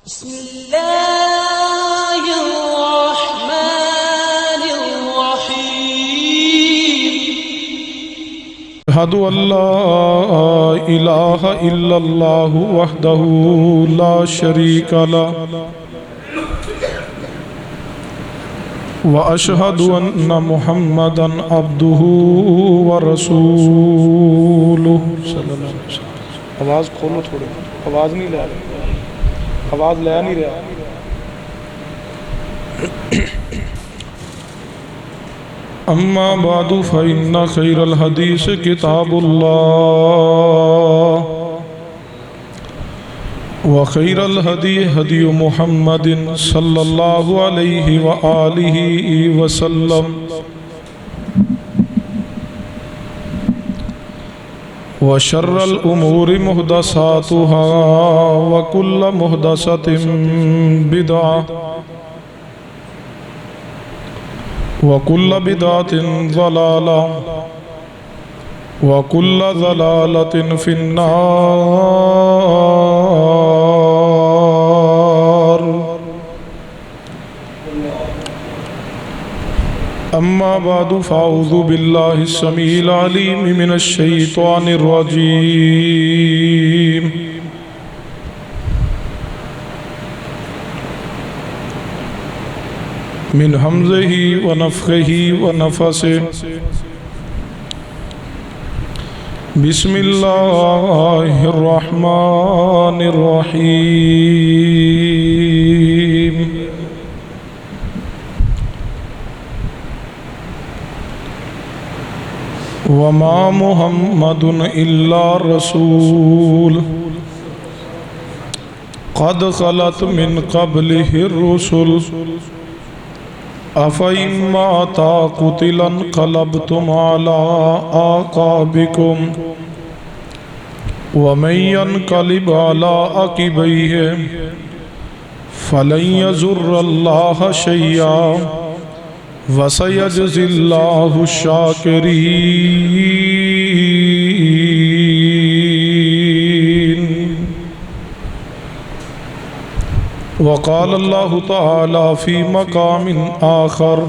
بسم الله الرحمن الرحيم أشهد أن لا إله إلا الله وحده لا شريك له وأشهد أن محمدا عبده ورسوله صلی اللہ علیہ وسلم۔ آواز کھولو تھوڑی، آواز نہیں لے رہا، آواز لے نہیں رہا۔ اما بعد فإن خير الحديث كتاب الله وخير الهدي هدي محمد صلى الله عليه وآله وسلم وشر الأمور محدثاتها وكل محدثة بدعة وكل بدعة ضلالة وكل ضلالة في النار۔ أما بعد فأعوذ بالله السميع العليم من الشيطان الرجيم من همزه ونفخه ونفسه۔ بسم الله الرحمن الرحيم۔ وما محمد إلا رسول قد خلت من قبله الرسل أفإن مات قتل انقلبتم على أعقابكم ومن ينقلب على عقبيه فلن يضر الله شيئا وسيجزي الله الشاكرين۔ وقال الله تعالى في مقام آخر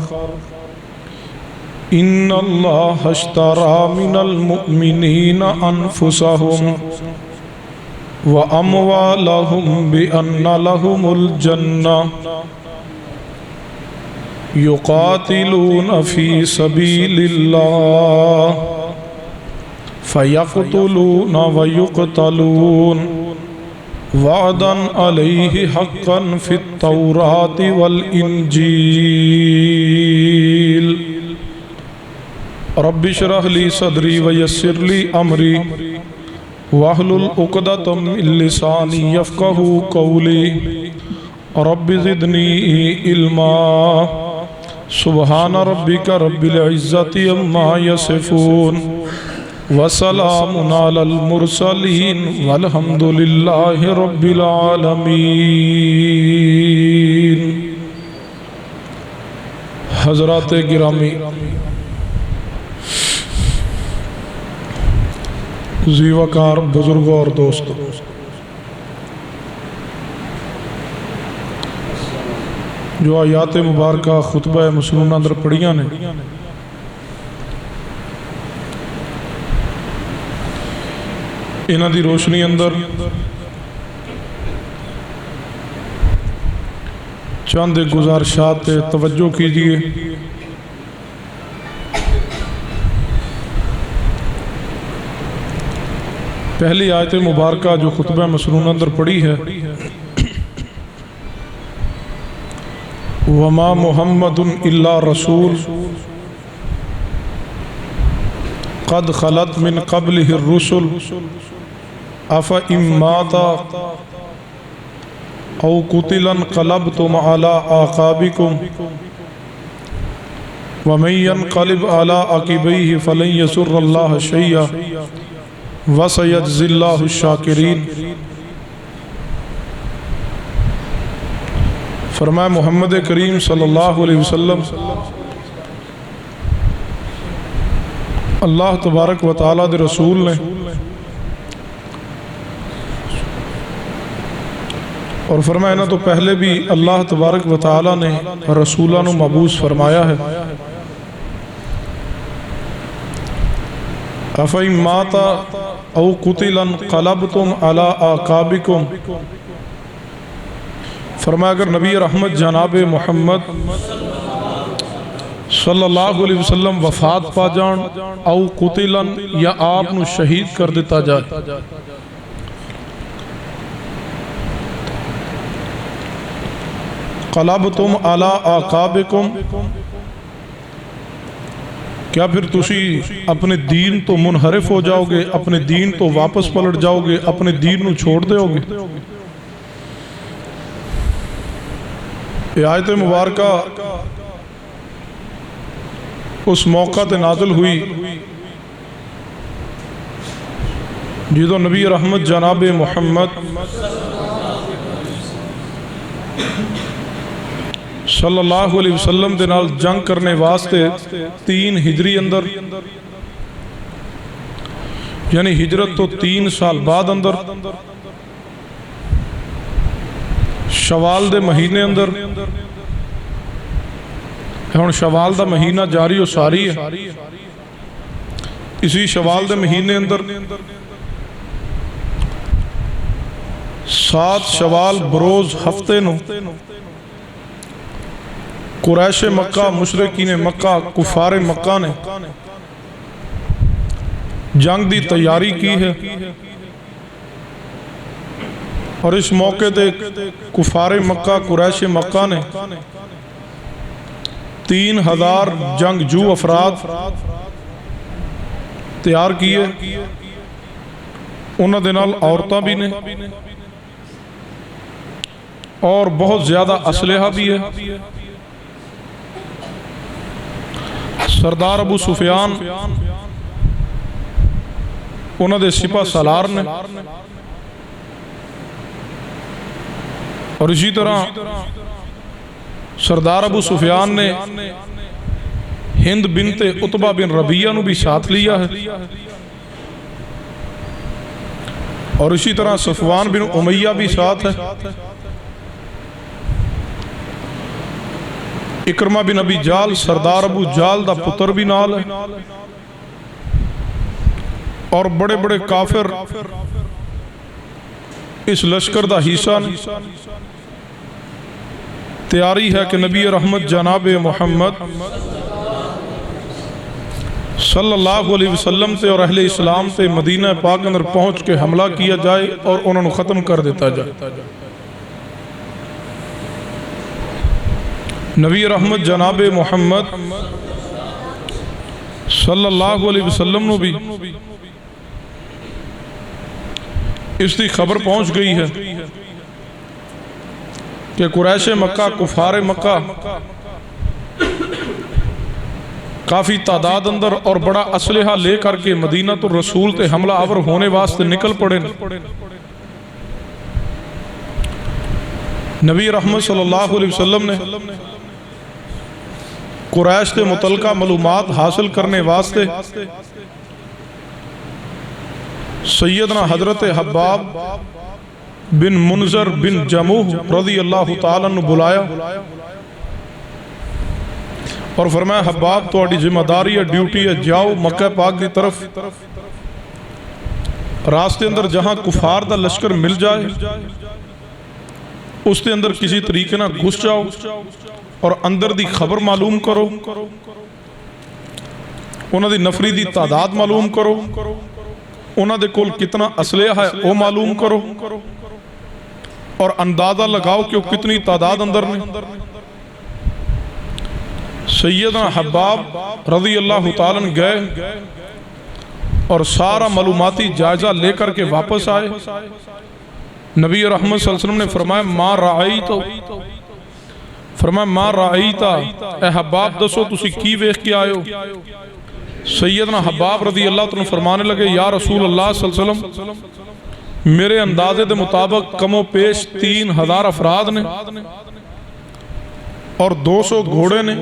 إن الله اشترى من المؤمنين أنفسهم وأموالهم بأن لهم الجنة يقاتلون في سبيل الله فيقتلون ويقتلون وعدا عليه حقا في التوراة والإنجيل۔ رب اشرح لي صدري ويسر لي أمري واحلل عقدة من لساني يفقهوا قولي رب زدني علما۔ سبحان ربك رب العزة عما يصفون وسلام على المرسلين والحمد لله رب العالمين۔ حضرات گرامی، ذی وقار بزرگوں اور دوستوں، جو آیات مبارکہ خطبہ مسنونہ اندر پڑھیاں نے، انہاں دی روشنی اندر چند گزارشات توجہ کیجئے۔ پہلی آیت مبارکہ جو خطبہ مسنونہ اندر پڑھی ہے، وما محمد الا رسول قد خلت من قبله الرسل افإن مات او قتل انقلبتم على أعقابكم ومن ينقلب على عقبيه فلن يضر الله شيئا وسيجزي الله الشاكرين۔ فرمایا محمد کریم صلی اللہ علیہ وسلم اللہ تبارک و تعالیٰ دے رسول نے اور فرمایا نا تو پہلے بھی اللہ تبارک و تعالی نے رسولوں کو مبعوث فرمایا ہے افَإِن مَاتَ أَوْ قُتِلَ انقلبتم عَلَىٰ أَعْقَابِكُمْ فرمایا اگر نبی رحمت جناب محمد صلی اللہ علیہ وسلم وفات پا جان او قتلن یا آپ نو شہید کر دیتا جائے قلبتم علی اعقابکم کیا پھر تسی اپنے دین تو منحرف ہو جاؤ گے اپنے دین تو واپس پلٹ جاؤ گے اپنے دین نو چھوڑ دے ہو گے یہ آیت مبارکہ اس موقع تے نازل ہوئی جدو نبی رحمت جناب محمد صلی اللہ علیہ وسلم دے نال جنگ کرنے واسطے 3 ہجری اندر یعنی ہجرت تو 3 سال بعد اندر شوال دے مہینے اندر ہن شوال دا مہینہ جاری و ساری ہے اسی شوال دے مہینے اندر 7 شوال بروز ہفتے نو قریش مکہ مشرکین مکہ کفار مکہ نے جنگ دی تیاری کی ہے اور اس موقع تے کفار مکہ قریش مکہ نے 3000 جنگجو افراد تیار کیے انہاں دے نال عورتاں بھی نے اور بہت زیادہ اسلحہ بھی ہے سردار ابو سفیان انہاں دے سپہ سالار نے اور اسی طرح سردار ابو سفیان نے ہند بنت عتبہ بن ربیعہ نو بھی ساتھ لیا ہے اور اسی طرح صفوان بن امیہ بھی ساتھ ہے اکرمہ بن ابی جال سردار ابو جال دا پتر بھی نال ہے اور بڑے بڑے کافر اس لشکر دا حصہ نے تیاری ہے کہ نبی رحمت جناب محمد صلی اللہ علیہ وسلم تے اور اہل اسلام تے مدینہ پاک اندر پہنچ کے حملہ کیا جائے اور انہوں نے ختم کر دیتا جائے نبی رحمت جناب محمد صلی اللہ علیہ وسلم نو بھی اس دی خبر پہنچ گئی ہے کہ قریش مکہ کفار مکہ کافی تعداد اندر اور بڑا اسلحہ لے کر کے مدینہ الرسول تے حملہ آور ہونے واسطے نکل پڑے نبی رحمت صلی اللہ علیہ وسلم نے قریش کے متعلقہ معلومات حاصل کرنے واسطے سیدنا حضرت حباب بن منذر بن جموح رضی اللہ تعالیٰ نے بلایا اور فرمایا حباب تو اڈی ذمہ داری ہے ڈیوٹی ہے جاؤ مکہ پاک دی طرف راستے اندر جہاں کفار دا لشکر مل جائے اس کے اندر کسی طریقے نہ گھس جاؤ اور اندر دی خبر معلوم کرو انہاں دی نفری دی تعداد معلوم کرو انہاں دے کول کتنا اسلحہ ہے وہ معلوم کرو اور اندازہ لگاؤ کہ وہ کتنی تعداد اندر نے سیدنا حباب رضی اللہ تعالیٰ نے گئے اور سارا معلوماتی جائزہ لے کر کے واپس آئے نبی رحمت صلی اللہ علیہ وسلم نے فرمایا ما رأیتو فرمایا ما رأیتا اے حباب دسو تسی کی ویخ کے آئے ہو سیدنا حباب رضی اللہ تعالیٰ فرمانے لگے یا رسول اللہ صلی اللہ علیہ وسلم میرے اندازے دے مطابق کم و پیش 3000 افراد نے اور 200 گھوڑے نے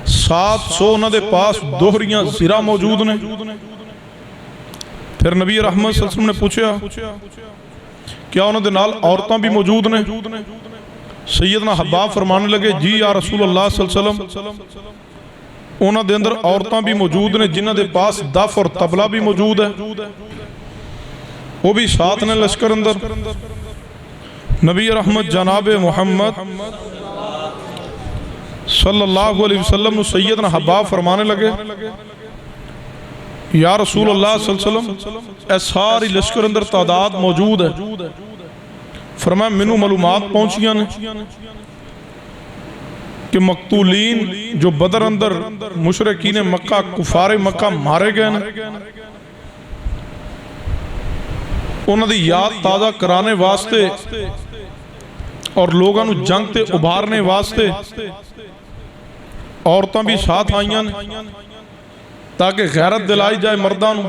700 انہاں دے پاس دوہریاں زرہ موجود نے پھر نبی رحمت صلی اللہ علیہ وسلم نے پوچھا کیا انہوں دے نال عورتاں بھی موجود نے؟ سیدنا حباب فرمانے لگے جی یا رسول اللہ صلی اللہ علیہ وسلم انہوں دے اندر عورتاں بھی موجود نے جنہوں دے پاس دف اور طبلہ بھی موجود ہے، وہ بھی ساتھ نے لشکر اندر۔ نبی رحمت جناب محمد صلی اللہ علیہ وسلم سیدنا حباب فرمانے لگے یا رسول اللہ صلی اللہ علیہ وسلم اے ساری لشکر اندر تعداد موجود ہے۔ فرمایا مینوں معلومات پہنچیاں نے کہ مقتولین جو بدر اندر مشرکین مکہ کفار مکہ مارے گئے ہیں انہوں دی یاد تازہ کرانے واسطے اور لوگاں نو جنگ تے ابھارنے واسطے عورتاں بھی ساتھ آئیاں تاکہ غیرت دلائی جائے مرداں نو۔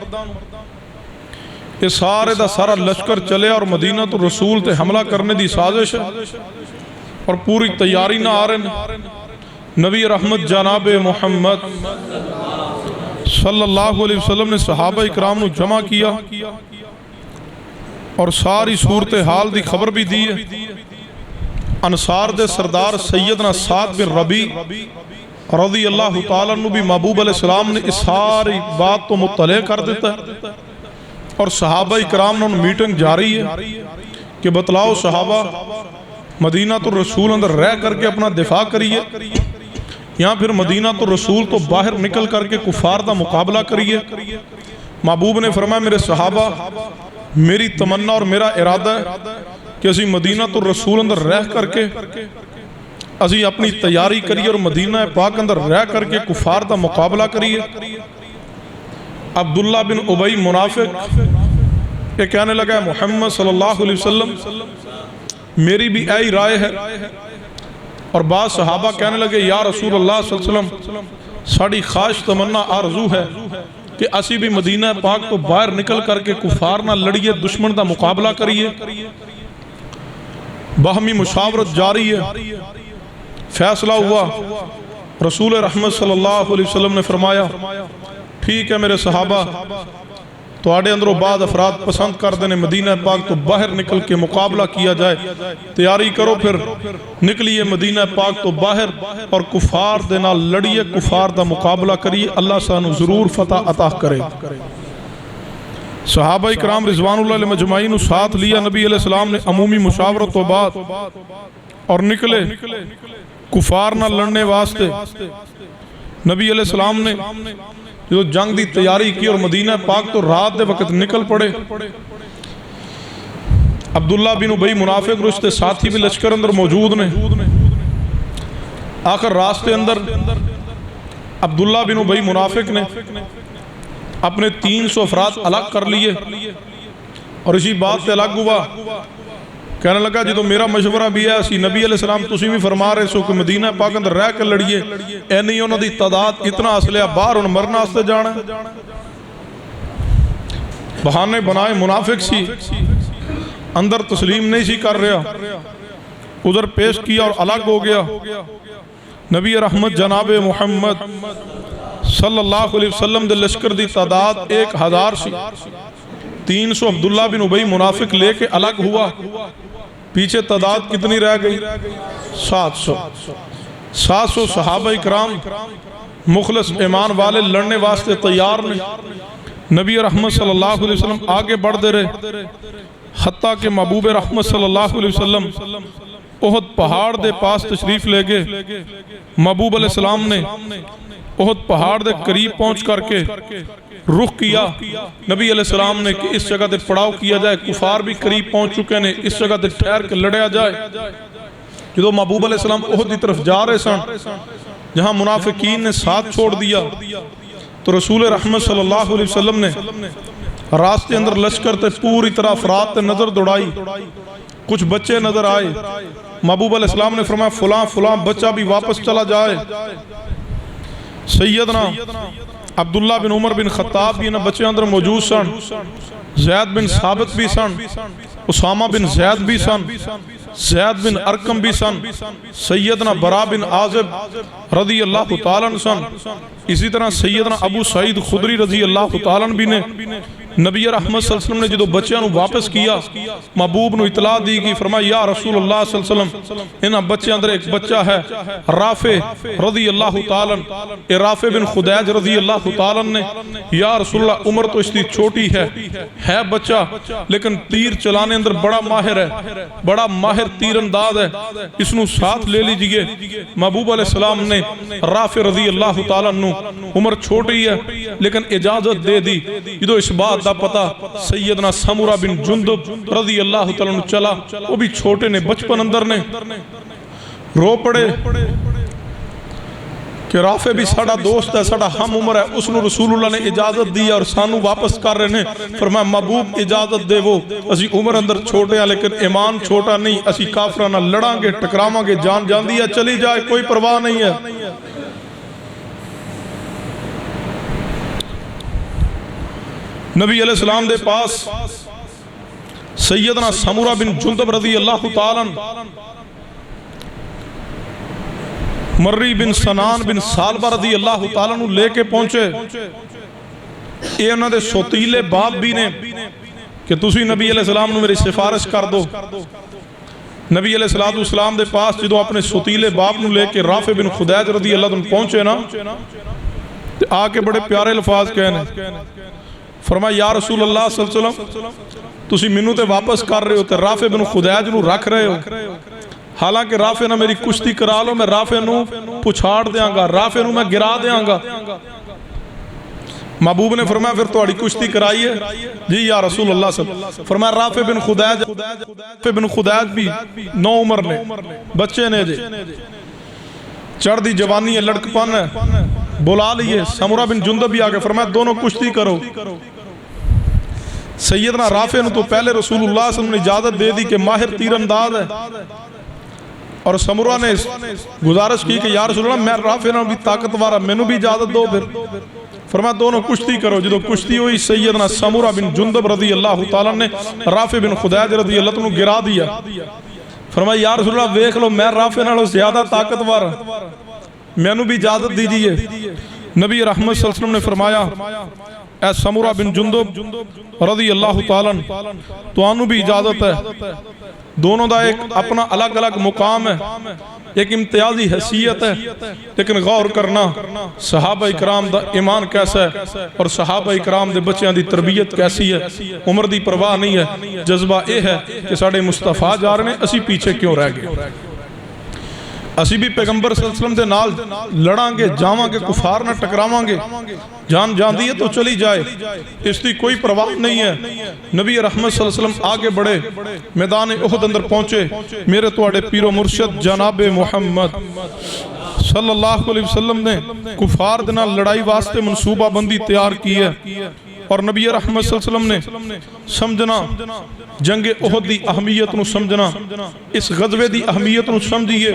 یہ سارے دا سارا لشکر چلے اور مدینہ تو رسول تے حملہ کرنے دی سازش ہے اور پوری تیاری نہ آ رہے ہیں۔ نبی رحمت جناب محمد صلی اللہ علیہ وسلم نے صحابہ اکرام نو جمع کیا اور ساری صورتحال دی خبر بھی دی ہے۔ انصار دے سردار سیدنا سعد بن ربیع رضی اللہ تعالیٰ عنہ بھی محبوب علیہ السلام نے اس ساری بات تو مطلع کر دیتا ہے اور صحابہ اکرام نے میٹنگ جاری ہے کہ بتلاؤ صحابہ مدینہ تو رسول اندر رہ کر کے اپنا دفاع کریے یا پھر مدینہ تو رسول تو باہر نکل کر کے کفار دا مقابلہ کریے۔ محبوب نے فرمایا میرے صحابہ میری تمنا اور میرا ارادہ ہے کہ اسی مدینہ تو رسول اندر رہ کر کے اسی اپنی تیاری کریے اور مدینہ پاک اندر رہ کر کے کفار دا مقابلہ کریے۔ عبداللہ بن ابی منافق یہ کہنے لگا ہے محمد صلی اللہ علیہ وسلم میری بھی ایہی رائے ہے، اور بعض صحابہ کہنے لگے یا رسول اللہ صلی اللہ علیہ وسلم ساڑی خواہش تمنا آرزو ہے کہ اسی بھی مدینہ پاک تو باہر نکل کر کے کفار نہ لڑیے دشمن دا مقابلہ کریے۔ باہمی مشاورت جاری ہے، فیصلہ ہوا۔ رسول رحمت صلی اللہ علیہ وسلم نے فرمایا ٹھیک ہے میرے صحابہ تو آڑے اندروں بعض افراد پسند کر دینے مدینہ پاک تو باہر نکل کے مقابلہ کیا جائے، تیاری کرو پھر نکلیے مدینہ پاک تو باہر اور کفار دینا لڑیے کفار دا مقابلہ کریے، اللہ سانو ضرور فتح عطا کرے۔ صحابہ اکرام رضوان اللہ علیہ مجمعین ساتھ لیا نبی علیہ السلام نے عمومی مشاورت و بات اور نکلے کفار نہ لڑنے واسطے۔ نبی علیہ السلام نے جو جنگ دی تیاری کی اور مدینہ پاک تو رات دے وقت نکل پڑے۔ عبداللہ بن ابی منافق رشتے ساتھی بھی لشکر اندر موجود نے۔ آخر راستے اندر عبداللہ بن ابی منافق نے اپنے 300 افراد الگ کر لیے اور اسی بات سے الگ ہوا، کہنے لگا جی تو میرا مشورہ بھی ہے اسی نبی علیہ السلام تسی بھی فرما رہے سو کہ مدینہ پاک اندر رہ کر لڑیے، اے نہیں انہوں دی تعداد اتنا اسلحہ باہر ان مرنا آستے جانا ہے۔ بہانے بنائے منافق سی اندر تسلیم نہیں سی کر رہا، ادھر پیش کیا اور الگ ہو گیا۔ نبی رحمت جناب محمد صلی اللہ علیہ وسلم دے لشکر دی تعداد 1000 سی، 300 عبداللہ بن ابی منافق لے کے الگ ہوا، پیچھے تعداد کتنی رہ گئی؟ 700 صحابہ اکرام مخلص ایمان والے لڑنے واسطے تیار نے۔ نبی رحمت صلی اللہ علیہ وسلم آگے بڑھ دے رہے حتیٰ کہ محبوب رحمت صلی اللہ علیہ وسلم احد پہاڑ دے پاس تشریف لے گئے۔ محبوب علیہ السلام نے احد پہاڑ دے قریب پہنچ کر کے رخ کیا نبی علیہ السلام نے کہ اس جگہ تے پڑاؤ کیا جائے، کفار بھی قریب پہنچ چکے نے، اس جگہ تے ٹھہر کے لڑیا جائے۔ جدو محبوب علیہ السلام احد کی طرف جا رہے سن جہاں منافقین نے ساتھ چھوڑ دیا تو رسول رحمت صلی اللہ علیہ وسلم نے راستے اندر لشکر تے پوری طرح افراد تے نظر دوڑائی، کچھ بچے نظر آئے۔ محبوب علیہ السلام نے فرمایا فلاں فلاں بچہ بھی واپس چلا جائے۔ سیدنا عبداللہ بن عمر بن خطاب بھی انہاں بچے اندر موجود سن، زید بن ثابت بھی سن، اسامہ بن زید بھی سن، زید بن ارکم بھی سن، سیدنا برا بن عازب رضی اللہ تعالیٰ عنہ سن، اسی طرح سیدنا ابو سعید خدری رضی اللہ تعالیٰ عنہ بھی نے، نبی رحمت صلی اللہ علیہ وسلم نے جدو بچیاں نو واپس کیا محبوب نو اطلاع دی گئی فرمایا یا رسول اللہ صلی اللہ علیہ وسلم انہاں بچیاں اندر ایک بچہ ہے رافع رضی اللہ تعالیٰ اے رافع بن خدیج رضی اللہ تعالیٰ نے یا رسول اللہ عمر تو اس کی چھوٹی ہے بچہ لیکن تیر چلانے اندر بڑا ماہر ہے بڑا ماہر تیر انداز ہے اس نو ساتھ لے لیجئے محبوب علیہ السلام نے رافع رضی اللہ تعالیٰ نو عمر چھوٹی ہے لیکن اجازت دے دی جدو اس بات دا پتا سیدنا سمورہ بن جندب رضی اللہ تعالیٰ عنہ چلا وہ بھی چھوٹے نے بچپن اندر نے رو پڑے کہ رافع بھی ساڑا دوست ہے ساڑا ہم عمر ہے اس نے رسول اللہ نے اجازت دی اور سانو واپس کر رہے ہیں فرمایا محبوب اجازت دے وہ اسی عمر اندر چھوٹے ہیں لیکن ایمان چھوٹا نہیں اسی کافرانہ لڑاں گے ٹکراواں گے جان جان دیا چلی جائے کوئی پرواہ نہیں ہے نبی علیہ السلام دے پاس سیدنا سمورہ بن جندب رضی اللہ تعالیٰ مری بن سنان بن سالبہ رضی اللہ تعالیٰ لے کے پہنچے اے انہوں نے سوتیلے باپ بھی نے کہ تسی نبی علیہ السلام نے میری سفارش کر دو نبی علیہ السلام دے پاس جدو اپنے سوتیلے باپ نے لے کے رافع بن خدیج رضی اللہ تعالیٰ پہنچے نا آکے بڑے پیارے الفاظ کہنے فرمایا یا رسول اللہ صلی اللہ علیہ وسلم تسی منو تے واپس کر رہے ہو تے رافع بن خدیج نو رکھ رہے ہو حالانکہ رافع نہ میری کشتی کرا لو میں رافع نو پچھاڑ دیاں گا رافع نو میں گرا دیاں گا محبوب نے فرمایا پھر توڑی کشتی کرائیے جی یا رسول اللہ صلی اللہ علیہ وسلم فرمایا رافع بن خدیج بھی 9 عمر نے بچے نے جی چڑھ دی جوانی ہے لڑک پن ہے بلا لیے سمورہ بن جندب بھی آگے فرمایا دونوں کشتی کرو سیدنا رافع نے تو پہلے رسول اللہ صلی اللہ علیہ وسلم نے اجازت دے دی کہ ماہر تیر انداز ہے اور سمورہ نے گزارش کی کہ یا رسول اللہ میں رافع نے بھی طاقتوار میں نے بھی اجازت دو پھر فرمایا دونوں کشتی کرو جدو کشتی ہوئی سیدنا سمورہ بن جندب رضی اللہ تعالیٰ نے رافع بن خدیج رضی اللہ تعالیٰ گرا دیا فرمایا یا رسول اللہ دیکھ لو میں رافع نالوں زیادہ طاقتوار میں نے بھی اجازت دیجئے نبی رحمت صلی اللہ علیہ وسلم نے فرمایا اے سمورہ بن جندب رضی اللہ تعالیٰ تو آنو بھی اجازت ہے دونوں دا ایک اپنا الگ الگ مقام ہے ایک امتیازی حیثیت ہے لیکن غور کرنا صحابہ اکرام دا ایمان کیسا ہے اور صحابہ اکرام دے بچیاں دی تربیت کیسی ہے عمر دی پرواہ نہیں ہے جذبہ اے ہے کہ ساڑھے مصطفیٰ جا رہے ہیں اسی پیچھے کیوں رہ گئے اسی بھی پیغمبر صلی اللہ علیہ وسلم دے نال لڑاں گے جاواں گے کفار نہ ٹکراواں گے جان جان دیئے تو چلی جائے اس کی کوئی پرواہ نہیں ہے نبی رحمت صلی اللہ علیہ وسلم آگے بڑھے میدان احد اندر پہنچے میرے توڑے پیر و مرشد جناب محمد صلی اللہ علیہ وسلم نے کفار دینا لڑائی واسطے منصوبہ بندی تیار کی ہے اور نبی رحمت صلی اللہ علیہ وسلم نے سمجھنا جنگ احد دی اہمیت نو سمجھنا اس غزوے دی اہمیت نو سمجھئے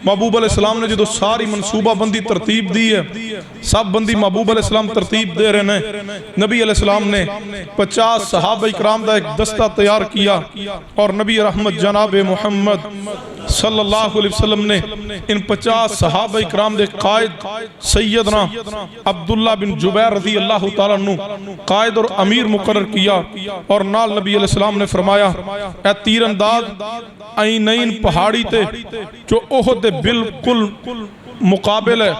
محبوب علیہ السلام نے جدو ساری منصوبہ بندی ترتیب دی ہے سب بندی محبوب علیہ السلام ترتیب دے رہے ہیں نبی علیہ السلام نے 50 صحابہ اکرام دا ایک دستہ تیار کیا اور نبی رحمت جناب محمد صلی اللہ علیہ وسلم نے ان 50 صحابہ اکرام دے قائد سیدنا عبداللہ بن جبیر رضی اللہ تعالیٰ عنہ قائد اور امیر مقرر کیا اور نال نبی علیہ السلام نے فرمایا اے تیر انداز عینین پہاڑی تے جو احد دے بالکل مقابل ہے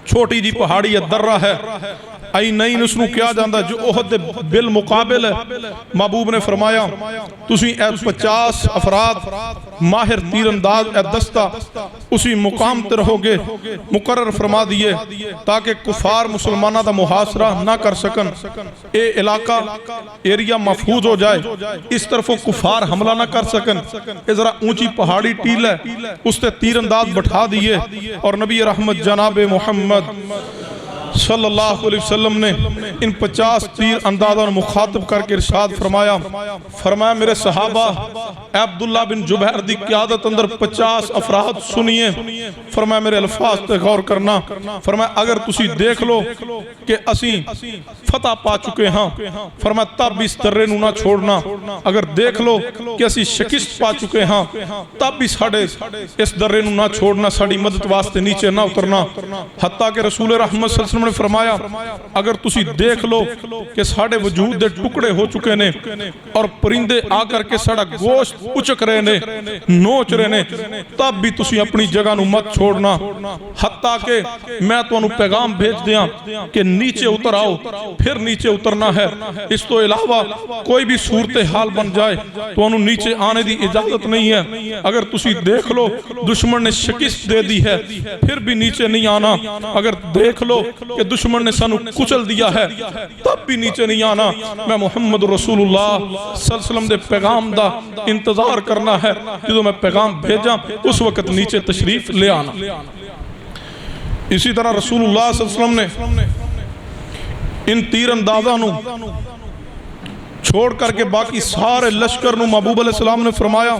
چھوٹی جی پہاڑی ہے درہ ہے عینین اس نو کیا جاندہ جو احد دے بالمقابل ہے محبوب نے فرمایا تسی اے 50 افراد ماہر تیر انداز اے دستہ اسی مقام تے رہو گے مقرر فرما دیئے تاکہ کفار مسلمانہ دا محاصرہ نہ کر سکن اے علاقہ ایریا محفوظ ہو جائے اس طرف وہ کفار حملہ نہ کر سکن اے ذرا اونچی پہاڑی ٹیل ہے اس تے تیر انداز بٹھا دیئے اور نبی رحمت جناب محمد صلی اللہ علیہ وسلم نے ان 50 تیر اندازوں مخاطب کر کے ارشاد فرمایا میرے صحابہ عبداللہ بن جبیر دی قیادت اندر 50 افراد سنیے فرمایا میرے الفاظ تے غور کرنا فرمایا اگر تسی دیکھ لو کہ اسی فتح پا چکے ہاں فرمایا تب اس درے نو نہ چھوڑنا اگر دیکھ لو کہ اسی شکست پا چکے ہاں تب بھی ساڑھے اس درے نو نہ چھوڑنا ساڑھی مدد واسطے نیچے نہ اترنا حتیٰ کہ رسول رحمت صلی اللہ علیہ وسلم وسلم نے فرمایا اگر تسی دیکھ لو کہ ساڑے وجود دے ٹکڑے ہو چکے نے اور پرندے آ کر کے ساڑا گوشت اچک رہے نے نوچ رہے نے تب بھی تسی اپنی جگہ نو مت چھوڑنا حتیٰ کہ میں تو انہوں پیغام بھیج دیاں کہ نیچے اتر آؤ پھر نیچے اترنا ہے اس تو علاوہ کوئی بھی صورتحال بن جائے تو انہوں نیچے آنے دی اجازت نہیں ہے اگر تسی دیکھ لو دشمن نے شکست دے دی ہے پھر بھی نیچے نہیں آنا اگر دیکھ لو کہ دشمن نے سانو کچل دیا ہے تب بھی نیچے نہیں آنا میں محمد رسول اللہ صلی اللہ علیہ وسلم دے پیغام دا انتظار کرنا ہے جدو میں پیغام بھیجاں اس وقت نیچے تشریف لے آنا اسی طرح رسول اللہ صلی اللہ علیہ وسلم نے ان تیر اندازہ نو چھوڑ کر کے باقی سارے لشکر نو محبوب علیہ السلام نے فرمایا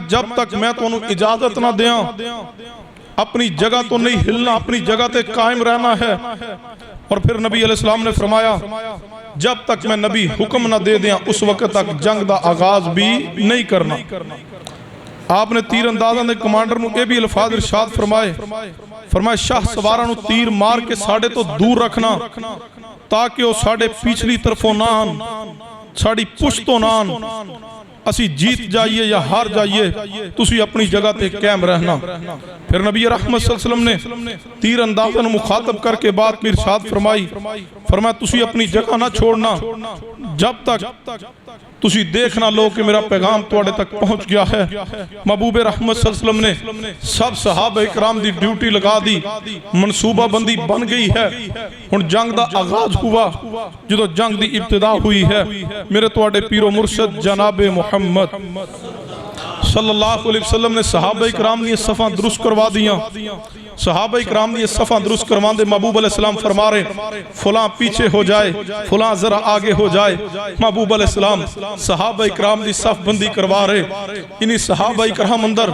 جب تک میں تو انہوں اجازت نہ دیاں اپنی جگہ تو نہیں ہلنا اپنی جگہ تے قائم رہنا ہے اور پھر نبی علیہ السلام نے فرمایا جب تک میں نبی حکم نہ دے دیاں اس وقت تک جنگ دا آغاز بھی نہیں کرنا آپ نے تیر اندازہ نے کمانڈر نو اے بھی الفاظ ارشاد فرمائے شاہ سوارہ نو تیر مار کے ساڑے تو دور رکھنا تاکہ وہ ساڑے پیچھلی طرفوں نہ آن ساڑی پشتوں نہ آن اسی جیت جائیے یا ہار جائیے تسی اپنی جگہ تے قائم رہنا پھر نبی رحمت صلی اللہ علیہ وسلم نے تیر اندازہ نو مخاطب کر کے بات میں ارشاد فرمایا تسی اپنی جگہ نہ چھوڑنا جب تک تسی دیکھنا لو کہ میرا پیغام توڑے تک پہنچ گیا ہے محبوب رحمت صلی اللہ علیہ وسلم نے سب صحابہ اکرام دی ڈیوٹی لگا دی منصوبہ بندی بن گئی ہے ان جنگ دا آغاز ہوا جدو جنگ دی ابتدا ہوئی ہے میرے توڑے پیر و مرشد جناب محمد صلی اللہ علیہ وسلم نے صحابہ اکرام نے صفحہ درست کروا دیا صحابہ اکرام نے صفحہ درست کروان دے محبوب علیہ السلام فرما رہے فلاں پیچھے ہو جائے فلاں ذرا آگے ہو جائے محبوب علیہ السلام صحابہ اکرام دی صف بندی کروا رہے انہی صحابہ اکرام اندر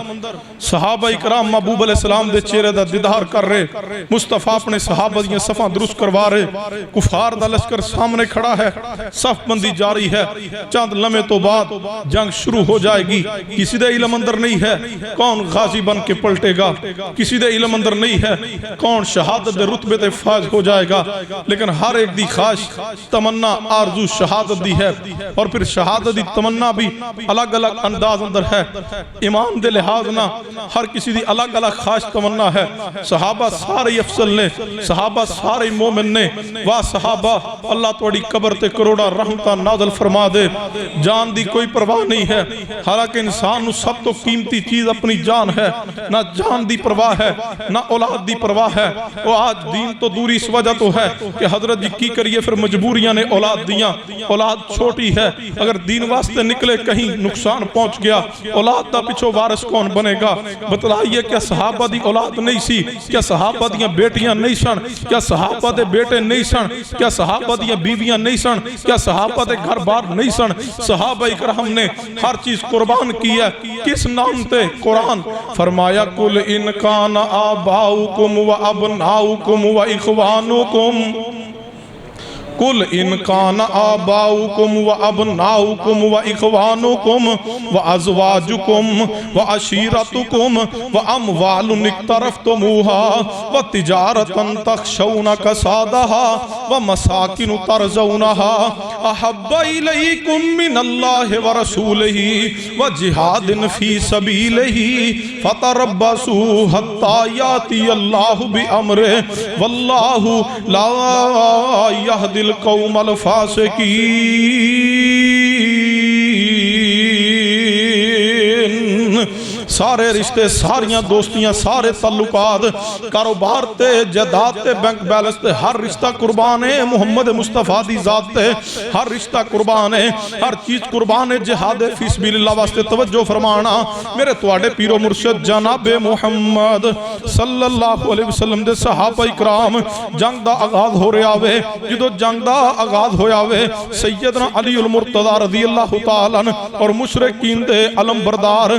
صحابہ اکرام محبوب علیہ السلام دے چہرے دا دیدار کر رہے مصطفیٰ اپنے صحابہ دی صفحہ درست کروا رہے کفار دا لشکر سامنے کھڑا ہے صف بندی جاری ہے چند لمحے تو بعد جنگ شروع ہو جائے گی کسی دے علم اندر نہیں ہے کون غازی بن کے پلٹے گا کسی دے علم اندر نہیں ہے کون شہادت دے رتبے تے فائز ہو جائے گا لیکن ہر ایک دی خواہش تمنا آرزو شہادت دی ہے اور پھر شہادت دی تمنا بھی الگ الگ انداز اندر ہے ایمان دے لحاظ نہ ہر کسی دی الگ الگ خواہش تمنا ہے صحابہ سارے افضل نے صحابہ سارے مومن نے واہ صحابہ اللہ توڑی قبر تے کروڑا رحمتہ نازل فرما دے جان دی کوئی پرواہ نہیں ہے حالانکہ انسان نو سب تو قیمتی چیز اپنی جان ہے نہ جان دی پرواہ ہے نہ اولاد دی پرواہ ہے وہ آج دین تو دوری اس وجہ تو ہے کہ حضرت جی کی کریے پھر مجبوریاں نے اولاد دیاں اولاد چھوٹی ہے اگر دین واسطے نکلے کہیں نقصان پہنچ گیا اولاد دا پچھو وارث کون بنے گا بتلائیے کیا صحابہ دی اولاد نہیں سی کیا صحابہ دیاں بیٹیاں نہیں سن کیا صحابہ دے بیٹے نہیں سن کیا صحابہ دیاں بیویاں نہیں سن کیا صحابہ دے گھر بار نہیں سن صحابہ اکرام نے ہر چیز قربان کی ہے کس نام تے قرآن فرمایا کل انکان آباؤکم و ابناؤکم و اخوانکم کل انکان آباؤکم و ابناؤکم و اخوانکم و ازواجکم و عشیرتکم و اموال اقترفتموها و تجارتا تخشون کسادها و مساکن ترزونها احب الیکم من اللہ و رسولہ و جہاد فی سبیلہ فتربصوا حتی یاتی اللہ بامرہ واللہ لا یہدی القوم الفاسقین سارے رشتے ساریاں دوستیاں سارے تعلقات کاروبار تے جائیداد تے بینک بیلنس تے ہر رشتہ قربان ہے محمد مصطفیٰ دی ذات تے ہر رشتہ قربان ہے ہر چیز قربان ہے جہاد فی سبیل اللہ واسطے توجہ فرمانا میرے تواڈے پیر و مرشد جناب محمد صلی اللہ علیہ وسلم دے صحابہ اکرام جنگ دا آغاز ہو رہا وے جدو جنگ دا آغاز ہویا وے سیدنا علی المرتضی رضی اللہ تعالیٰ اور مشرکین دے علم بردار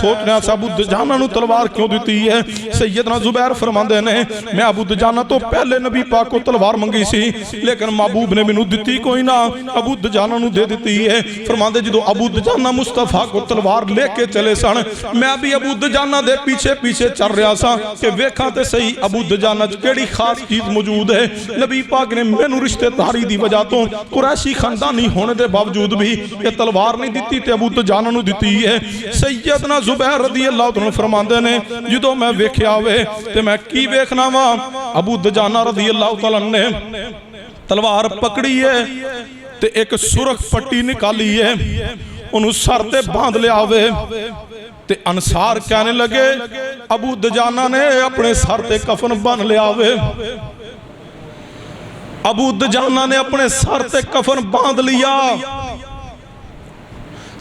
سوچ رہا سا ابو دجانہ نو تلوار کیوں دیتی ہے؟ سیدنا زبیر فرماندے نے میں ابو دجانہ تو پہلے نبی پاک کو تلوار منگی سی لیکن محبوب نے مینوں دتی کوئی نہ، ابو دجانہ نو دے دیتی ہے۔ فرماندے جدو ابو دجانہ مصطفیٰ کو تلوار لے کے چلے سن میں بھی ابو دجانہ دے پیچھے پیچھے چل رہا سا کہ ویکھاں تے صحیح ابو دجانہ کیڑی خاص چیز موجود ہے۔ نبی پاک نے مینوں رشتے داری دی وجہ تو قریشی خاندانی ہونے دے باوجود بھی یہ تلوار نہیں دیتی تے ابو دجانہ نو دیتی ہے۔ سیدنا زبیر رضی اللہ عنہ فرماندے نے جدو میں ویکھیا وے تے میں کی ویکھنا وا، ابو دجانہ رضی اللہ تعالیٰ نے تلوار پکڑی ہے تے ایک سرخ پٹی نکالی ہے، انہوں سر تے باندھ لیا ہوئے تے انصار کہنے لگے ابو دجانہ نے اپنے سر تے کفن بن لیا ہوئے، ابو دجانہ نے اپنے سر تے کفن باندھ لیا۔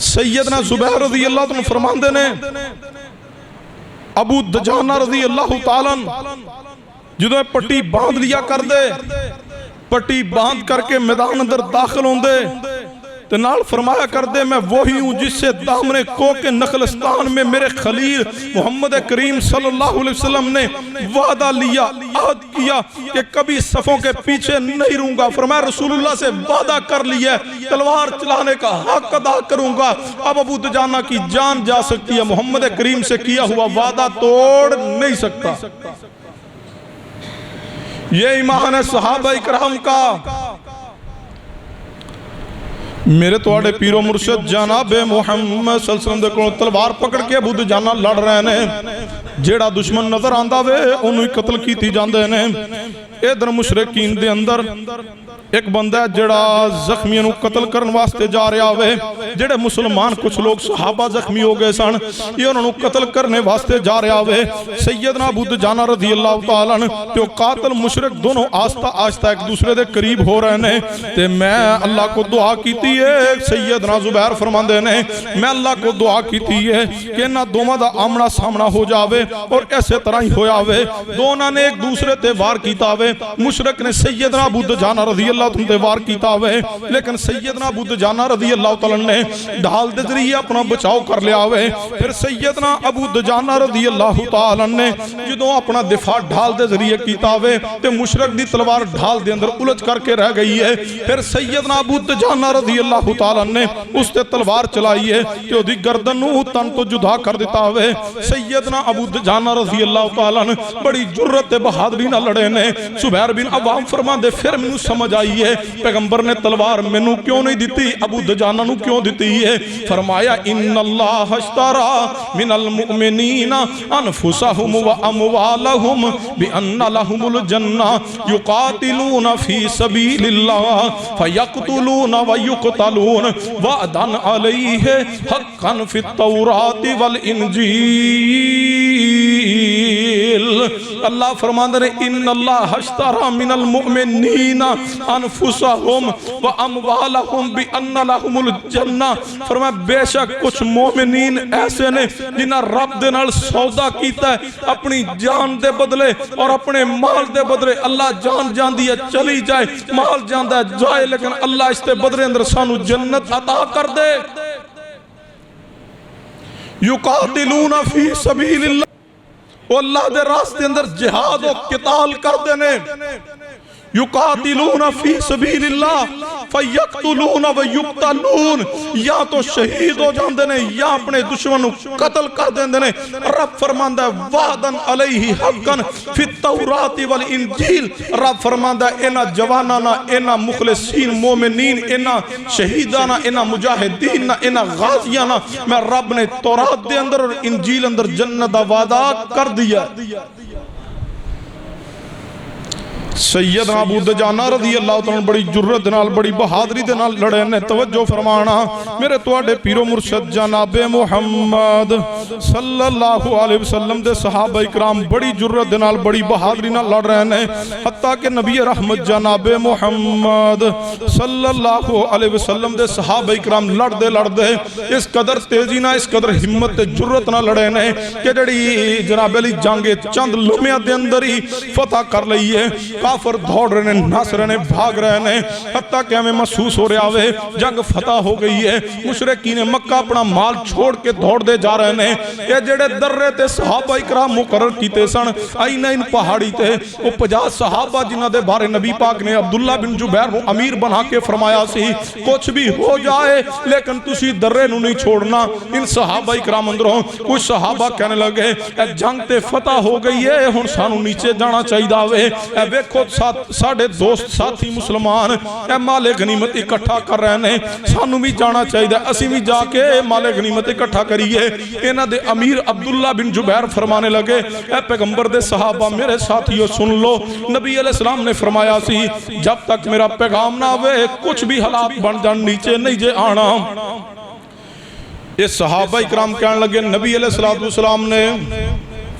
سیدنا زبیر رضی اللہ عنہ فرماندے نے ابو دجانہ رضی اللہ تعالیٰ جدو پٹی باندھ لیا کر دے، پٹی باندھ کر کے میدان اندر داخل ہوں دے تو نال فرمایا کر دے میں وہی ہوں جس سے دامن کوک نخلستان میں میرے خلیل محمد کریم صلی اللہ علیہ وسلم نے وعدہ لیا، عہد کیا کہ کبھی صفوں کے پیچھے نہیں رہوں گا۔ فرمایا رسول اللہ سے وعدہ کر لیا تلوار چلانے کا حق ادا کروں گا۔ اب ابو دجانہ کی جان جا سکتی ہے، محمد کریم سے کیا ہوا وعدہ توڑ نہیں سکتا۔ یہ ایمان ہے صحابہ اکرام کا۔ میرے توڑے پیر و مرشد جناب محمد صلی اللہ علیہ وسلم دیکھو تلوار پکڑ کے ابو دجانہ لڑ رہے نے، جیڑا دشمن نظر آندہ وے انہوں ہی قتل کیتی جاندے نے۔ ادھر مشرکین دے اندر ایک بندہ ہے جڑا زخمیوں قتل کرن واسطے جا رہا ہوئے، جڑے مسلمان کچھ لوگ صحابہ زخمی ہو گئے سن، یہ انہوں قتل کرنے واسطے جا رہا ہوئے۔ سیدنا ابو دجانہ رضی اللہ تعالیٰ جو قاتل مشرک دونوں آستہ آستہ ایک دوسرے دے قریب ہو رہے ہیں تے میں اللہ کو دعا کیتی ہے۔ سیدنا زبیر فرماندے نے میں اللہ کو دعا کیتی ہے کہ نہ دوما دا آمنا سامنا ہو جاوے اور ایسے طرح ہی ہویا ہوئے، دونوں نے ایک دوسرے تے وار کیتا ہوئے۔ مشرک نے سیدنا ابو دجانہ رضی اللہ تم تے وار کیتا ہوئے، لیکن سیدنا ابو دجانہ رضی اللہ تعالیٰ نے ڈھال دے ذریعے اپنا بچاؤ کر لیا ہوئے۔ پھر سیدنا ابو دجانہ رضی اللہ تعالیٰ نے جدوں اپنا دفاع ڈھال دے ذریعے کیتا ہوئے تے مشرک دی تلوار ڈھال دے اندر الجھ کر کے رہ گئی ہے۔ پھر سیدنا ابو دجانہ رضی اللہ تعالیٰ نے اس تے تلوار چلائی ہے کہ وہ دی گردن نو تن تو جدا کر دیتا ہوئے۔ سیدنا ابو دجانہ رضی اللہ تعالیٰ نے بڑی جرت بہادری نہ لڑے نے۔ زبیر بن عوام فرماندے پھر مینوں سمجھ آئی ہے پیغمبر نے تلوار مینوں کیوں نہیں دیتی، ابو دجانہ نو کیوں دیتی ہے؟ فرمایا ان اللہ اشترى من المؤمنین انفسهم واموالهم بان لهم الجنہ یقاتلون فی سبیل اللہ فیقتلون ویقتلون وعدا علیہ حقا فی التوراۃ والانجیل۔ اللہ فرماندے نے ان اللہ اشترى من المؤمنین انفسهم واموالهم بان لهم الجنہ۔ فرمایا بے شک کچھ مومنین ایسے نے جنہاں رب دے نال سودا کیتا ہے اپنی جان دے بدلے اور اپنے مال دے بدلے۔ اللہ جان جان دی ہے چلی جائے، مال جان ہے جائے، لیکن اللہ اس تے بدلے اندر سانو جنت عطا کر دے۔ یقاتلون فی سبیل اللہ، وہ اللہ دے راستے اندر جہاد و قتال کر دینے۔ یقاتلون فی سبیل اللہ فیقتلون ویقتلون، یا تو شہید ہو جاندے نے یا اپنے دشمن قتل کر دیندے نے۔ رب فرماندا ہے وعدن علیہ حقا فی التوراۃ والانجیل۔ رب فرماندا ہے انہاں جواناں، انہاں مخلصین مومنین، انہاں شہیداں، انہاں مجاہدین، انہاں غازیاں میں رب نے تورات دے اندر اور انجیل اندر جنت دا وعدہ کر دیا۔ سیدنا ابو دجانہ رضی اللہ تعالیٰ بڑی جرت نال بڑی بہادری دے نال لڑے نے۔ توجہ فرمانا میرے تواڈے پیر و مرشد جناب محمد صلی اللہ علیہ وسلم دے صحابہ اکرام بڑی جرت دے نال بڑی بہادری نال لڑ رہے نے، حتیٰ کہ نبی رحمت جناب محمد صلی اللہ علیہ وسلم دے صحابہ اکرام لڑ دے اس قدر تیزی نہ اس قدر ہمت تے جرت نہ لڑے نے کہ جڑی جناب علی جنگ چند لمحیاں دے اندر ہی فتح کر لئی ہے۔ کافر دوڑ رہے ہیں، نس رہے ہیں، بھاگ رہے ہیں، حتیٰ کہ ہمیں محسوس ہو رہا ہے جنگ فتح ہو گئی ہے۔ مشرکین مکہ اپنا مال چھوڑ کے دوڑ دے جا رہے ہیں۔ یہ جڑے در رہے تھے صحابہ اکرام مقرر کیتے سن، آئینہ ان پہاڑی تھے، وہ 50 صحابہ جنہ دے بارے نبی پاک نے عبداللہ بن جبیر امیر بنا کے فرمایا سی کچھ بھی ہو جائے لیکن تسی درے نو نہیں چھوڑنا۔ ان صحابہ اکرام اندروں کچھ صحابہ کہنے لگے اے جنگ تے فتح ہو گئی ہے، ہن سانو نیچے جانا چاہیے داوے، اے ویکھو ساڑھے دوست ساتھی مسلمان اے مال غنیمت اکٹھا کر رہے ہیں، سانو بھی جانا چاہیے، اسی بھی جا کے مال غنیمت اکٹھا کریے۔ انہاں دے امیر عبداللہ بن جبیر فرمانے لگے اے پیغمبر دے صحابہ میرے ساتھیوں سن لو، نبی علیہ السلام نے فرمایا سی جب تک میرا پیغام نہ ہوئے کچھ بھی حالات بن جان نیچے نہیں جے آنا۔ یہ صحابہ اکرام کہنے لگے نبی علیہ السلام نے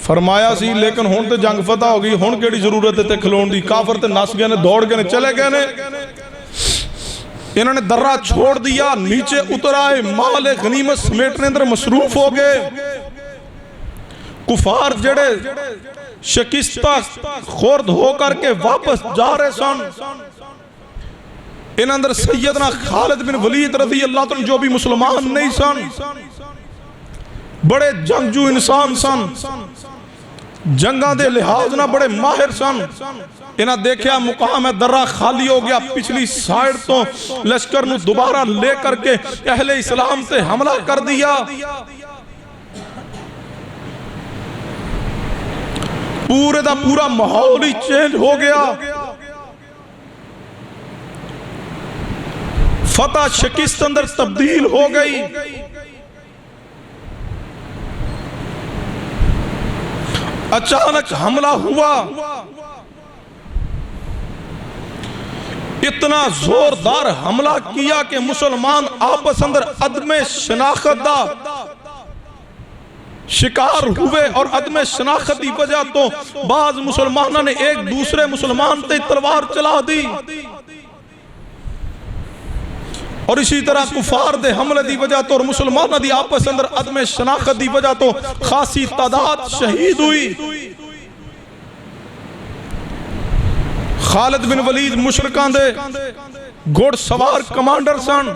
فرمایا سی لیکن ہون تے جنگ فتح ہو گئی، ہون کیڑی ضرورت ہے تے کھلون دی، کافر تے نس گئے نے، دوڑ گئے نے، چلے گئے نے۔ انہوں نے درہ چھوڑ دیا، نیچے اتر آئے، مال غنیمت سمیٹنے اندر مصروف ہو گئے۔ کفار جڑے شکستہ خورد ہو کر کے واپس جا رہے سن، ان اندر سیدنا خالد بن ولید رضی اللہ عنہ جو بھی مسلمان نہیں سن، بڑے جنگجو انسان سن، جنگاں دے لحاظ نہ بڑے ماہر سن۔ انہاں دیکھیا مقام ہے درہ خالی ہو گیا، پچھلی سائیڈ تو لشکر نو دوبارہ لے کر کے اہل اسلام تے حملہ کر دیا۔ پورے دا پورا ماحول ہی چینج ہو گیا۔ فتح شکست اندر تبدیل ہو گئی۔ اچانک حملہ ہوا، اتنا زوردار حملہ کیا کہ مسلمان آپس اندر عدم شناخت دا شکار ہوئے، اور عدم شناخت دی وجہ تو بعض مسلمانوں نے ایک دوسرے مسلمان تے تلوار چلا دی، اور اسی طرح کفار دے حملے دی وجہ تو اور مسلمانوں دی آپس اندر عدم شناخت دی وجہ تو خاصی تعداد شہید ہوئی۔ خالد بن ولید مشرکان دے گھوڑ سوار کمانڈر سن،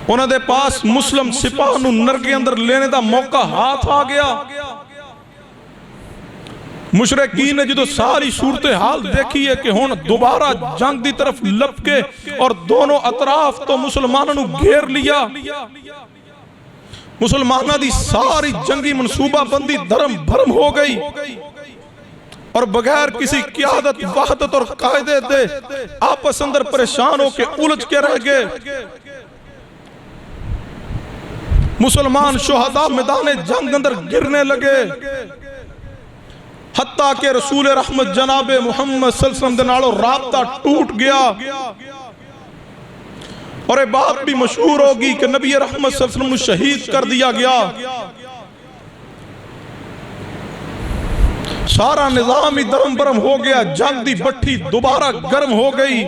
انہوں دے پاس مسلم سپاہ نو نرگے اندر لینے دا موقع ہاتھ آ گیا۔ مشرکین نے جدو ساری صورتحال دیکھی ہے کہ ہون دوبارہ جنگ دی طرف لپ کے اور دونوں اطراف تو مسلمانوں نے گھیر لیا، مسلمانوں دی ساری جنگی منصوبہ بندی دھرم بھرم ہو گئی، اور بغیر کسی قیادت وحدت اور قائدے دے آپس اندر پریشان ہو کے الجھ کے رہ گئے۔ مسلمان شہداء میدان جنگ اندر گرنے لگے، حتیٰ کہ رسول رحمت جناب محمد صلی اللہ علیہ وسلم دے نالوں رابطہ ٹوٹ گیا، اور یہ بات بھی مشہور ہوگی کہ نبی رحمت صلی اللہ علیہ وسلم شہید کر دیا گیا۔ سارا نظام ہی درم برم ہو گیا، جنگ دی بٹھی دوبارہ گرم ہو گئی۔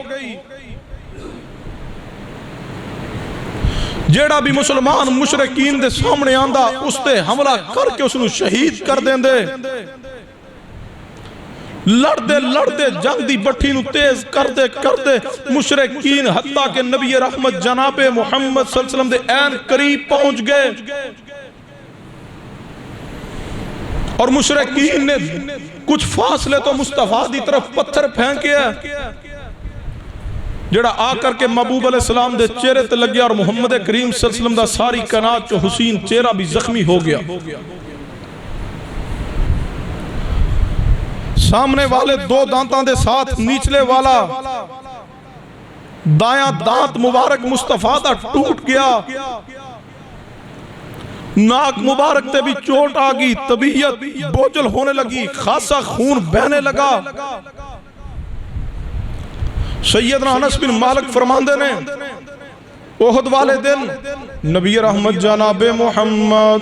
جیڑا بھی مسلمان مشرکین دے سامنے آندہ اس تے حملہ کر کے اس نے شہید کر دیں دے، لڑدے لڑدے جنگ دی بٹھی نو تیز کردے کردے مشرکین حتیٰ کہ نبی رحمت جناب محمد صلی اللہ علیہ وسلم دے عین قریب پہنچ گئے، اور مشرکین نے کچھ فاصلے تو مصطفیٰ دی طرف پتھر پھینکے جڑا آ کر کے محبوب علیہ السلام دے چہرے تے لگیا، اور محمد کریم صلی اللہ علیہ وسلم دا ساری کائنات جو حسین چہرہ بھی زخمی ہو گیا۔ سامنے والے دو دانتاں دے ساتھ نیچلے والا دایاں دانت مبارک مصطفیٰ دا ٹوٹ گیا، ناک مبارک تے بھی چوٹ آگی، طبیعت بوجھل ہونے لگی، خاصا خون بہنے لگا۔ سیدنا انس بن مالک فرماندے نے احد والے دن نبی رحمت جناب محمد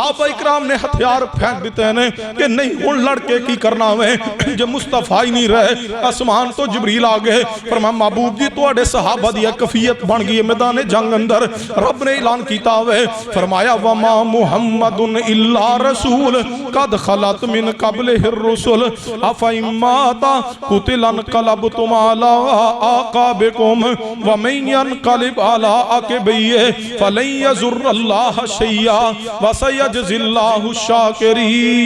صحابہ اکرام نے ہتھیار پھینک دیتے ہیں کہ نہیں ہن لڑکے کی کرنا ہوئے جو مصطفیٰ ہی نہیں رہے آسمان تو جبریل آگئے فرمایا محبوب جی تو اڑے صحابہ دیا کفیت بن گئی میدان جنگ اندر رب نے اعلان کیتا ہوئے فرمایا وما محمد الا رسول قد خلت من قبلہ الرسل افئن مات قتل انقلبتم علی اعقابکم ومن ينقلب علی عقبیہ فلن یضر اللہ شیئا وسیجزی اللہ الشاکرین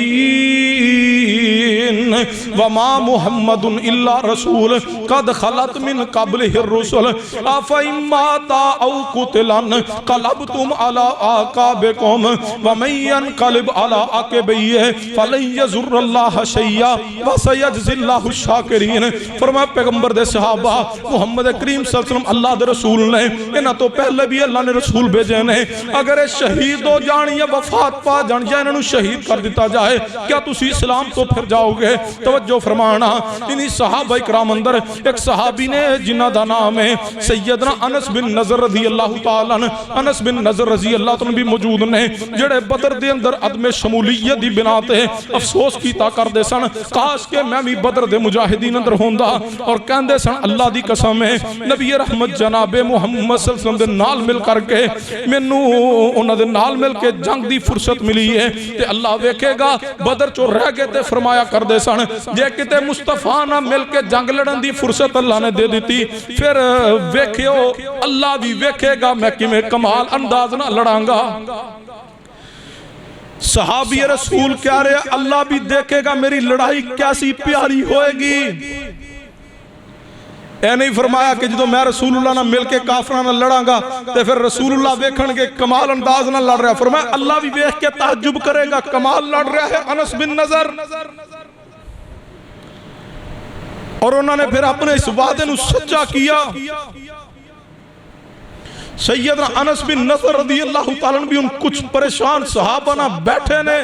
وما محمد الا رسول قد خلت من قبلہ الرسل افئن مات او قتل انقلبتم علی اعقابکم ومن ينقلب علی عقبیہ فلن یضر اللہ شیئا وسیجزی اللہ الشاکرین۔ فرمایا پیغمبر دے صحابہ محمد کریم صلی اللہ علیہ وسلم اللہ دے رسول نے انہاں تو پہلے بھی اللہ نے رسول بھیجے نے اگر یہ شہید ہو جان یا وفات پا جان یا انہوں شہید کر دیتا جائے کیا تسی اسلام تو پھر جاؤ گے؟ توجہ فرمانا انہی صحابہ اکرام اندر ایک صحابی نے جنہ دا نام ہے سیدنا انس بن نضر رضی اللہ تعالیٰ انس بن نضر رضی اللہ تعالیٰ بھی موجود نے جڑے بدر دے اندر عدم شمولیت دی بنا تے افسوس کیتا کر دے سن کاش کہ میں بھی بدر دے مجاہدین اندر ہوندا اور کہندے سن اللہ دی قسم ہے نبی رحمت جناب محمد صلی اللہ علیہ وسلم دے نال مل کر کے مینوں انہاں دے نال مل کے جنگ دی فرصت ملی ہے تے اللہ ویکھے گا بدر چوں رہ گئے تے فرمایا کر دے سن جے کتے مصطفیٰ نہ مل کے جنگ لڑن دی فرصت اللہ نے دے دیتی پھر ویکھیو اللہ بھی ویکھے گا میں کیویں کمال انداز نہ لڑاں گا۔ صحابی رسول کیا رہے اللہ بھی دیکھے گا میری لڑائی کیسی پیاری ہوئے گی۔ اے نہیں فرمایا کہ جدو میں رسول اللہ نہ مل کے کافرانہ لڑاں گا تے پھر رسول اللہ ویکھن کے کمال انداز نہ لڑ رہا ہے فرمایا اللہ بھی ویکھ کے تعجب کرے گا کمال لڑ رہا ہے انس بن نضر اور انہوں نے پھر اپنے اس وعدے نو سچا کیا۔ سیدنا انس بن نضر رضی اللہ تعالیٰ بھی ان کچھ پریشان صحابہ نہ بیٹھے نے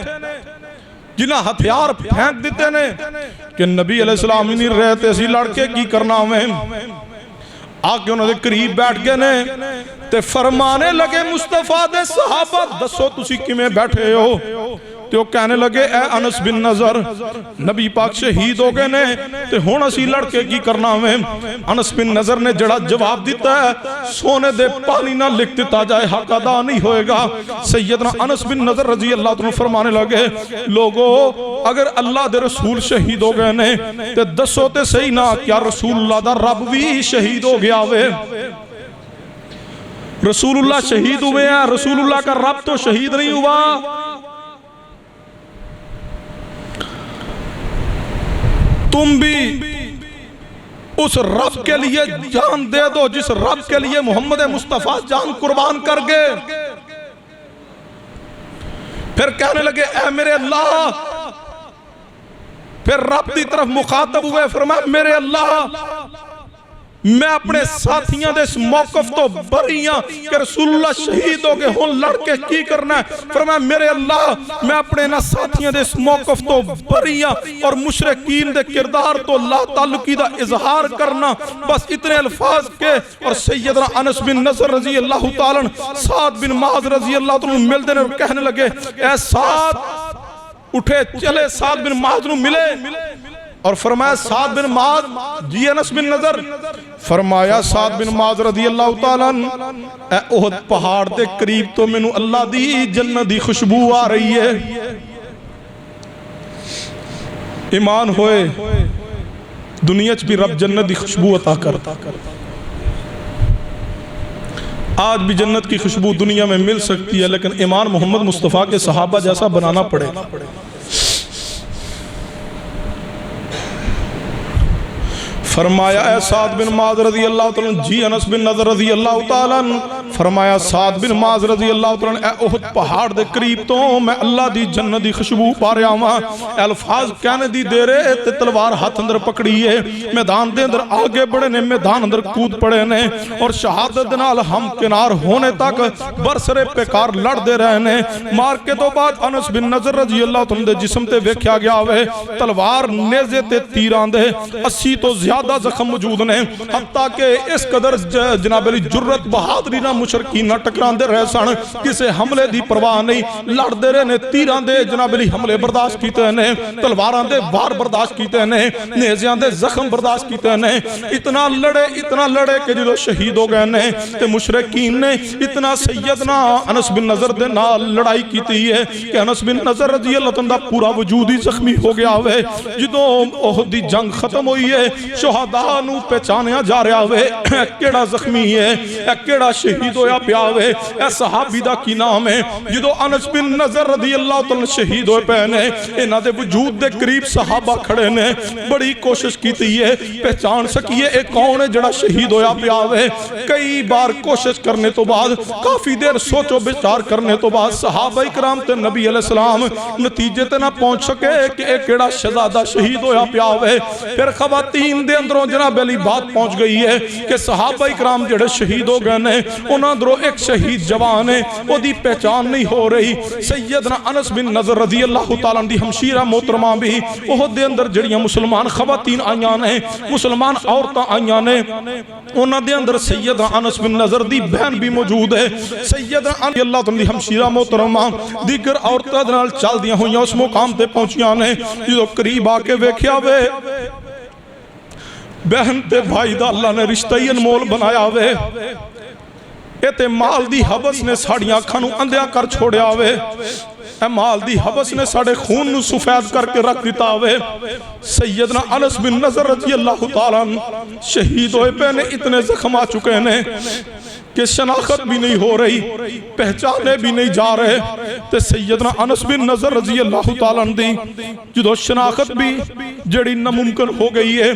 جنہاں ہتھیار پھینک دیتے نے کہ نبی علیہ السلام نہیں رہتے اسی لڑکے کی کرنا ہوئے آکے انہوں نے قریب بیٹھ گئے نے تے فرمانے لگے مصطفیٰ دے صحابہ دسو تسی کمیں بیٹھے ہو تے وہ کہنے لگے اے انس بن نضر نبی پاک شہید ہو گئے نے تے ہون اسی لڑکے کی کرنا ہوئے انس بن نضر نے جڑا جواب دیتا ہے سونے دے پانی نہ لکھ دیتا جائے حق ادا نہیں ہوئے گا۔ سیدنا انس بن نضر رضی اللہ عنہ فرمانے لگے لوگو اگر اللہ دے رسول شہید ہو گئے نے تے دسو تے صحیح نہ کیا رسول اللہ دا رب بھی شہید ہو گیا ہوئے؟ رسول اللہ شہید ہوئے ہیں رسول اللہ کا رب تو شہید نہیں ہوا۔ تم بھی اس رب کے لیے جان دے دو جس رب کے لیے محمد مصطفیٰ جان قربان کر گئے۔ پھر کہنے لگے اے میرے اللہ پھر رب دی طرف مخاطب ہوئے فرمایا میرے اللہ میں اپنے ساتھیاں دے اس موقف تو بریاں کہ رسول اللہ شہید ہو گئے ہون لڑکے کی کرنا ہے فرمایا میرے اللہ میں اپنے ساتھیاں دے اس موقف تو بریاں اور مشرکین دے کردار تو اللہ تعلقی دا اظہار کرنا بس اتنے الفاظ کے اور سیدنا انس بن نضر رضی اللہ تعالیٰ سعد بن معاذ رضی اللہ تعالیٰ مل دینے اور کہنے لگے اے سعد اٹھے چلے سعد بن معاذ نو ملے اور فرمایا سعد بن معاذ جی انس بن نضر فرمایا سعد بن معاذ رضی اللہ تعالیٰ اے احد پہاڑ دے قریب تو میں نو اللہ دی جنت دی خوشبو آ رہی ہے ایمان ہوئے دنیا چ بھی رب جنت دی خوشبو عطا کرتا آج بھی جنت کی خوشبو دنیا میں مل سکتی ہے لیکن ایمان محمد مصطفیٰ کے صحابہ جیسا بنانا پڑے فرمایا اے سعد بن معاذ رضی اللہ تعالیٰ جی انس بن نضر رضی اللہ تعالیٰ فرمایا سعد بن معاذ رضی اللہ تعالیٰ اے احد پہاڑ دے قریب تو میں اللہ دی جنت دی خوشبو پا رہا ہوں الفاظ کہنے دی دے رہے تے تلوار ہاتھ اندر پکڑی ہے میدان دے اندر آگے بڑھے نے میدان اندر کود پڑے نے اور شہادت نال ہم کنار ہونے تک برسرے پیکار لڑ دے رہے نے مار کے تو بعد انس بن نضر رضی اللہ تعالیٰ دے جسم تے ویکھیا گیا ہوئے تلوار نیزے تے تیران دے 80 تو زیادہ زخم موجود نے حتیٰ کہ اس قدر جناب علی جرت بہادری نہ مشرکین نہ ٹکراندے رہے سن کسے حملے دی پرواہ نہیں لڑدے رہے نے تیراں دے جناب علی حملے برداشت کیتے نے تلواراں دے وار برداشت کیتے نے نیزیاں دے زخم برداشت کیتے نے اتنا لڑے کہ جدو شہید ہو گئے نے تے مشرکین نے اتنا سیدنا انس بن نضر دے نال لڑائی کیتی ہے کہ انس بن نضر رضی اللہ عنہ دا پورا وجود ہی زخمی ہو گیا ہوئے جدو احد دی جنگ ختم ہوئی ہے شہداء نو پہچانیا جا رہا ہوئے کیڑا زخمی ہے کیڑا شہید ہویا پیا ہوئے اے صحابی دا کی نام ہے جدو انس بن نضر رضی اللہ عنہ شہید ہوئے پہنے انہاں دے وجود دے قریب صحابہ کھڑے نے بڑی کوشش کیتی ہے پہچان سکیے ایک کون ہے جڑا شہید ہویا پیا ہوئے کئی بار کوشش کرنے تو بعد کافی دیر سوچ و بچار کرنے تو بعد صحابہ اکرام تے نبی علیہ السلام نتیجے تے نہ پہنچ سکے کہ ایک کیڑا شہزادہ شہید ہویا پیا ہوئے پھر خواتین دے اندروں جناب علی بات پہنچ گئی ہے کہ صحابہ اکرام جڑے شہید ہو گئے نے انہاں اندروں ایک شہید جوان ہے وہ دی پہچان نہیں ہو رہی سیدنا انس بن نضر رضی اللہ تعالیٰ دی ہمشیرہ محترمہ بھی احد دے اندر جڑیاں مسلمان خواتین آئیاں نے مسلمان عورتاں آئیاں نے انہاں دے اندر سیدنا انس بن نضر دی بہن بھی موجود ہے سیدنا رضی اللہ تعالیٰ دی ہمشیرہ محترمہ دیگر عورتاں دے نال چل دیاں ہوئیاں اس مقام تے پہنچیاں نے جو قریب آ کے ویکھیا وے بہن تے بھائی دا اللہ نے رشتہ ہی انمول بنایا وے اے تے مال دی حبس نے ساڑیاں اکھاں نو اندھیاں کر چھوڑیا وے اے مال دی حبس نے ساڑے خون نو سفید کر کے رکھ دیتا ہوئے سیدنا انس بن نضر رضی اللہ تعالیٰ شہید ہوئے پہنے اتنے زخم آ چکے نے کہ شناخت بھی نہیں ہو رہی پہچانے بھی نہیں جا رہے تے سیدنا انس بن نضر رضی اللہ تعالیٰ دی جدو شناخت بھی جڑی ناممکن ہو گئی ہے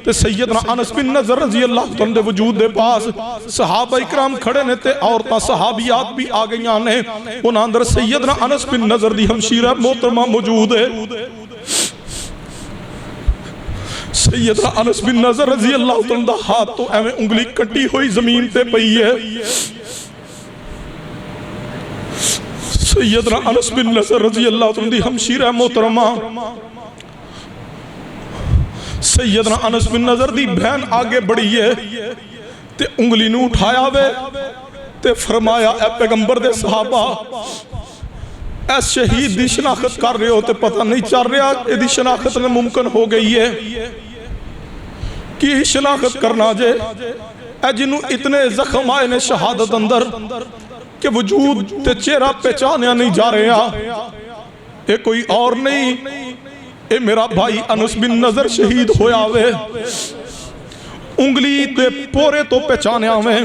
تے سیدنا انس بن نضر رضی اللہ تعالیٰ دے وجود دے پاس صحابہ اکرام کھڑے نے تے عورتاں صحابیات بھی آگئیاں نے انہاں اندر سیدنا انس بن نضر دی ہمشیرہ محترمہ موجود ہے سیدنا انس بن نضر رضی اللہ تعالیٰ دا ہاتھ تو ایویں انگلی کٹی ہوئی زمین تے پئی ہے سیدنا انس بن نضر رضی اللہ تعالیٰ دی ہمشیرہ محترمہ سیدنا انس بن نضر دی بہن آگے بڑھی ہے تے انگلی نو اٹھایا وے تے فرمایا اے پیغمبر دے صحابہ اے شہید دی شناخت کر رہے ہو تے پتہ نہیں چل رہا اے دی شناخت نے ممکن ہو گئی ہے کی شناخت کرنا جے اے جنہوں اتنے زخم آئے نے شہادت اندر کہ وجود تے چہرہ پہچانیا نہیں جا رہا اے کوئی اور نہیں اے میرا بھائی انس بن نضر شہید ہویا ہوئے انگلی تے پورے تو پہچانے آویں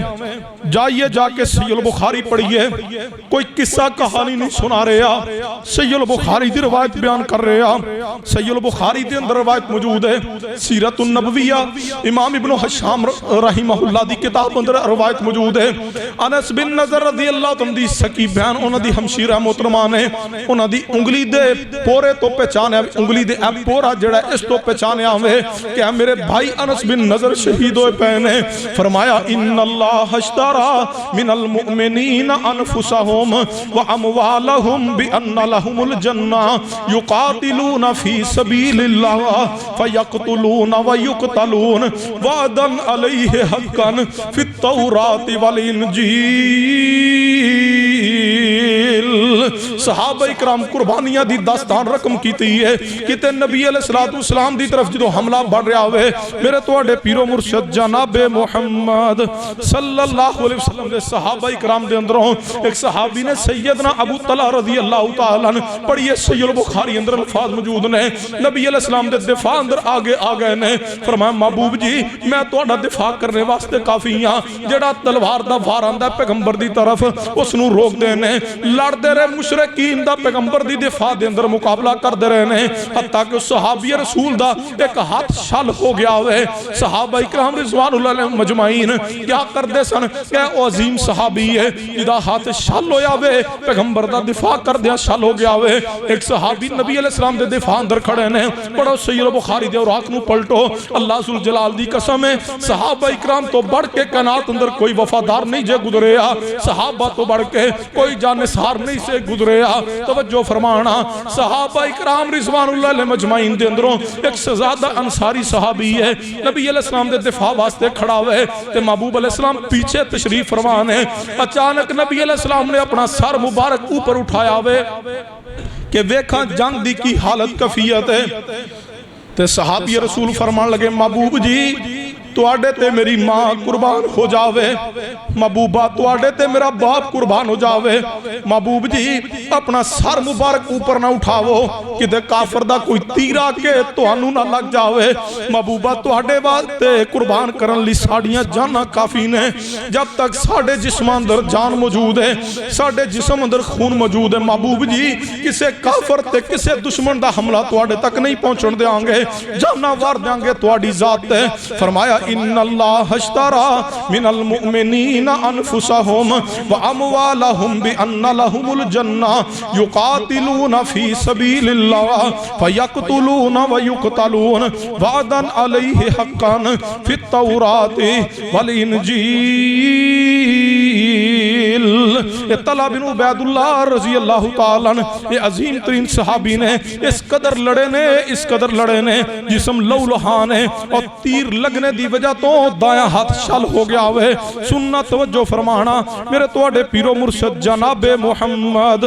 جائیے جا کے صحیح البخاری پڑھئیے کوئی قصہ کہانی نہیں سنا رہا صحیح البخاری دی روایت بیان کر رہا صحیح البخاری دی اندر روایت موجود ہے سیرت النبویہ امام ابن حشام رحمہ اللہ دی کتاب اندر روایت موجود ہے انس بن نضر رضی اللہ عنہ دی سکی بہن انہ دی ہمشیرہ محترمہ نے انہ دی انگلی دے پورے تو پہچانے انگلی دے اب پورا جڑا اس تو پہچانے آویں کہ میرے بھائی انس بن نضر شہید ہوئے پہنے فرمایا ان اللہ اشترى من المؤمنین انفسهم واموالهم بان لهم الجنہ یقاتلون فی سبیل اللہ فیقتلون ویقتلون وعدا علیہ حقا فی التوراۃ والانجیل صحابہ اکرام قربانیاں دی داستان رقم کیتی ہے کتے نبی علیہ السلام دی طرف جدو حملہ بڑھ رہا ہوئے میرے توڑے پیرو مرشد جناب محمد صلی اللہ علیہ وسلم دے صحابہ اکرام دے اندروں ایک صحابی نے سیدنا ابو طلحہ رضی اللہ تعالیٰ پڑھئے صحیح البخاری اندر الفاظ موجود نے نبی علیہ السلام دے دفاع اندر آگے آگئے نے فرمایا محبوب جی میں توڑا دفاع کرنے واسطے کافی ہاں جڑا تلوار دا وار آندہ پیغمبر دی طرف اس نو روک دینے لڑ دے رہے مشرکین دا پیغمبر دی دفاع دے اندر مقابلہ کر دے رہے نے حتیٰ کہ صحابی رسول دا ایک ہاتھ شل ہو گیا ہوئے صحابہ اکرام رضوان اللہ علیہ مجمعین کیا کر دے سن کہ او عظیم صحابی ہے جدا ہاتھ شل ہویا ہوئے پیغمبر دا دفاع کر دیا شل ہو گیا ہوئے ایک صحابی نبی علیہ السلام دے دفاع اندر کھڑے نے پڑھو صحیح بخاری دے اور آنکھ نو پلٹو اللہ ذوالجلال دی قسم ہے صحابہ اکرام تو بڑھ کے کائنات اندر کوئی وفادار نہیں جے گزریا صحابہ تو بڑھ کے کوئی جانثار نہیں سے گزریا گزریا. توجہ فرمانا صحابہ اکرام رضوان اللہ علیہ مجمعین دے اندروں ایک شہزادہ انصاری صحابی ہے نبی علیہ السلام دے دفاع واسطے کھڑا ہوئے تے محبوب علیہ السلام پیچھے تشریف فرمان ہے. اچانک نبی علیہ السلام نے اپنا سر مبارک اوپر اٹھایا ہوئے کہ ویکھاں جنگ دی کی حالت کفیت ہے. تے صحابی رسول فرمان لگے محبوب جی تواڈے تے میری ماں قربان ہو جاوے, محبوبہ تواڈے تے میرا باپ قربان ہو جاوے. محبوب جی اپنا سر مبارک اوپر نہ اٹھاو کدے کافر دا کوئی تیرا کے تانوں نہ لگ جاوے. محبوبہ تواڈے واسطے قربان کرن لی ساڈیاں جاناں کافی نے. جب تک ساڈے جسم اندر جان موجود ہے, ساڈے جسم اندر خون موجود ہے, محبوب جی کسے کافر تے کسے دشمن دا حملہ تواڈے تک نہیں پہنچن دیاں گے, جاناں وار دیاں گے تواڈی ذات تے. فرمایا ان اللہ اشترى من المؤمنین انفسهم واموالهم بان لهم الجنہ یقاتلون فی سبیل اللہ فیقتلون ویقتلون وعدا علیہ حقا فی التوراۃ والانجیل. طلحہ بن عبید اللہ رضی اللہ تعالیٰ عنہ یہ عظیم ترین صحابی نے اس قدر لڑے نے جسم لولہان ہے اور تیر لگنے دی وجہ تو دایاں ہاتھ شل ہو گیا ہوئے. سننا توجہ فرمانا میرے تواڈے پیرو مرشد جناب محمد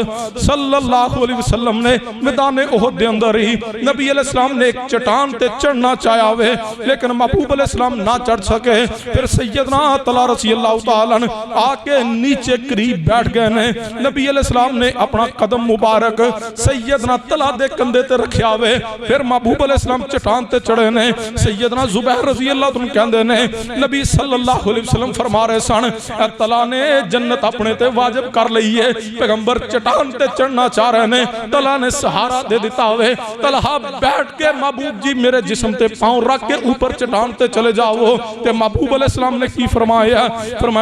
صلی اللہ علیہ وسلم نے میدان احد دے اندر ہی نبی علیہ السلام نے ایک چٹان تے چڑھنا چاہیا ہوئے لیکن محبوب علیہ السلام نہ چڑھ سکے. پھر سیدنا طلحہ رضی اللہ تعالیٰ آ کے نیچے قریب بیٹھ گئے نے. نبی علیہ السلام نے اپنا قدم مبارک سیدنا طلحہ دے کندھے تے رکھیا ہوئے. پھر محبوب علیہ السلام چٹان تے چڑھے نے. سیدنا زبیر رضی اللہ عنہ کہندے نے نبی صلی اللہ علیہ وسلم فرما رہے سن اے طلحہ نے جنت اپنے تے واجب کر لئی ہے. پیغمبر چٹان تے چڑھنا چاہ رہے نے, طلحہ نے سہارا دے دیتا ہوئے. طلحہ بیٹھ کے محبوب جی میرے جسم تے پاؤں رکھ کے اوپر چٹان تے چلے جاؤ. تے محبوب علیہ السلام نے کی فرمایا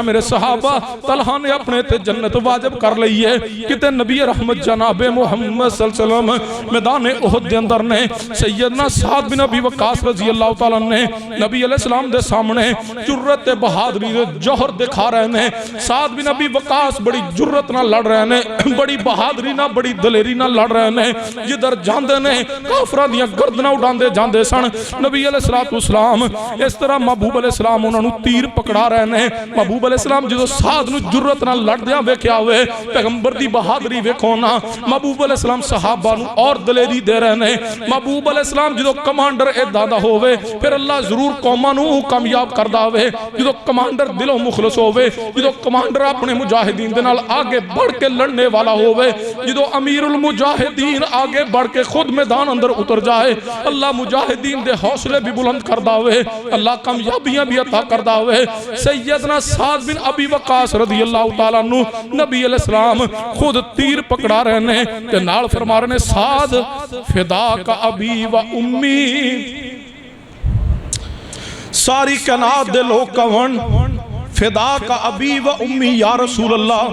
میرے صحابہ طلحہ نے اپنے تے جنت واجب کر لئی ہے. کتے نبی رحمت جناب محمد صلی اللہ علیہ وسلم میدان احد دے اندر نے سیدنا سعد بن ابی وقاص رضی اللہ تعالیٰ نے نبی علیہ السلام دے سامنے جرت بہادری دے جوہر دکھا رہے نے. سعد بن ابی وقاص بڑی جرت نہ لڑ رہے نے, بڑی بہادری نہ بڑی دلیری نہ لڑ رہے نے. جدھر جاندے نے کافراں دیاں گردناں اڑاندے جاندے سن. نبی علیہ السلام اس طرح محبوب علیہ السلام انہاں نوں تیر پکڑا رہے نے. محبوب علیہ السلام جدوں سعد نوں جرت نہ لڑدیاں ویکھیا ہوئے پیغمبر دی بہادری ویکھو نا. محبوب علیہ السلام صحابہ نوں اور دلیری دے رہے نے. محبوب علیہ السلام جدوں کمانڈر ادا دا ہوئے پھر اللہ ضرور قوماں نوں کامیاب کردا ہوئے. جدوں کمانڈر دلوں مخلص ہوئے, جدوں کمانڈر اپنے مجاہدین دے نال آگے بڑھ کے لڑنے والا ہوئے, جدوں امیر المجاہدین آگے بڑھ کے خود میدان اندر اتر جائے, اللہ مجاہدین دے حوصلے بھی بلند کردا ہوئے, اللہ کامیابیاں بھی عطا کردا ہوئے. سیدنا سعد بن ابی وقاص رضی اللہ تعالیٰ عنہ نبی علیہ السلام خود تیر پکڑا رہے نے تے نال فرما رہے نے سعد فداک ابی و امی. ساری کائنات دے لوگ کون فداک ابی و امی یا رسول اللہ.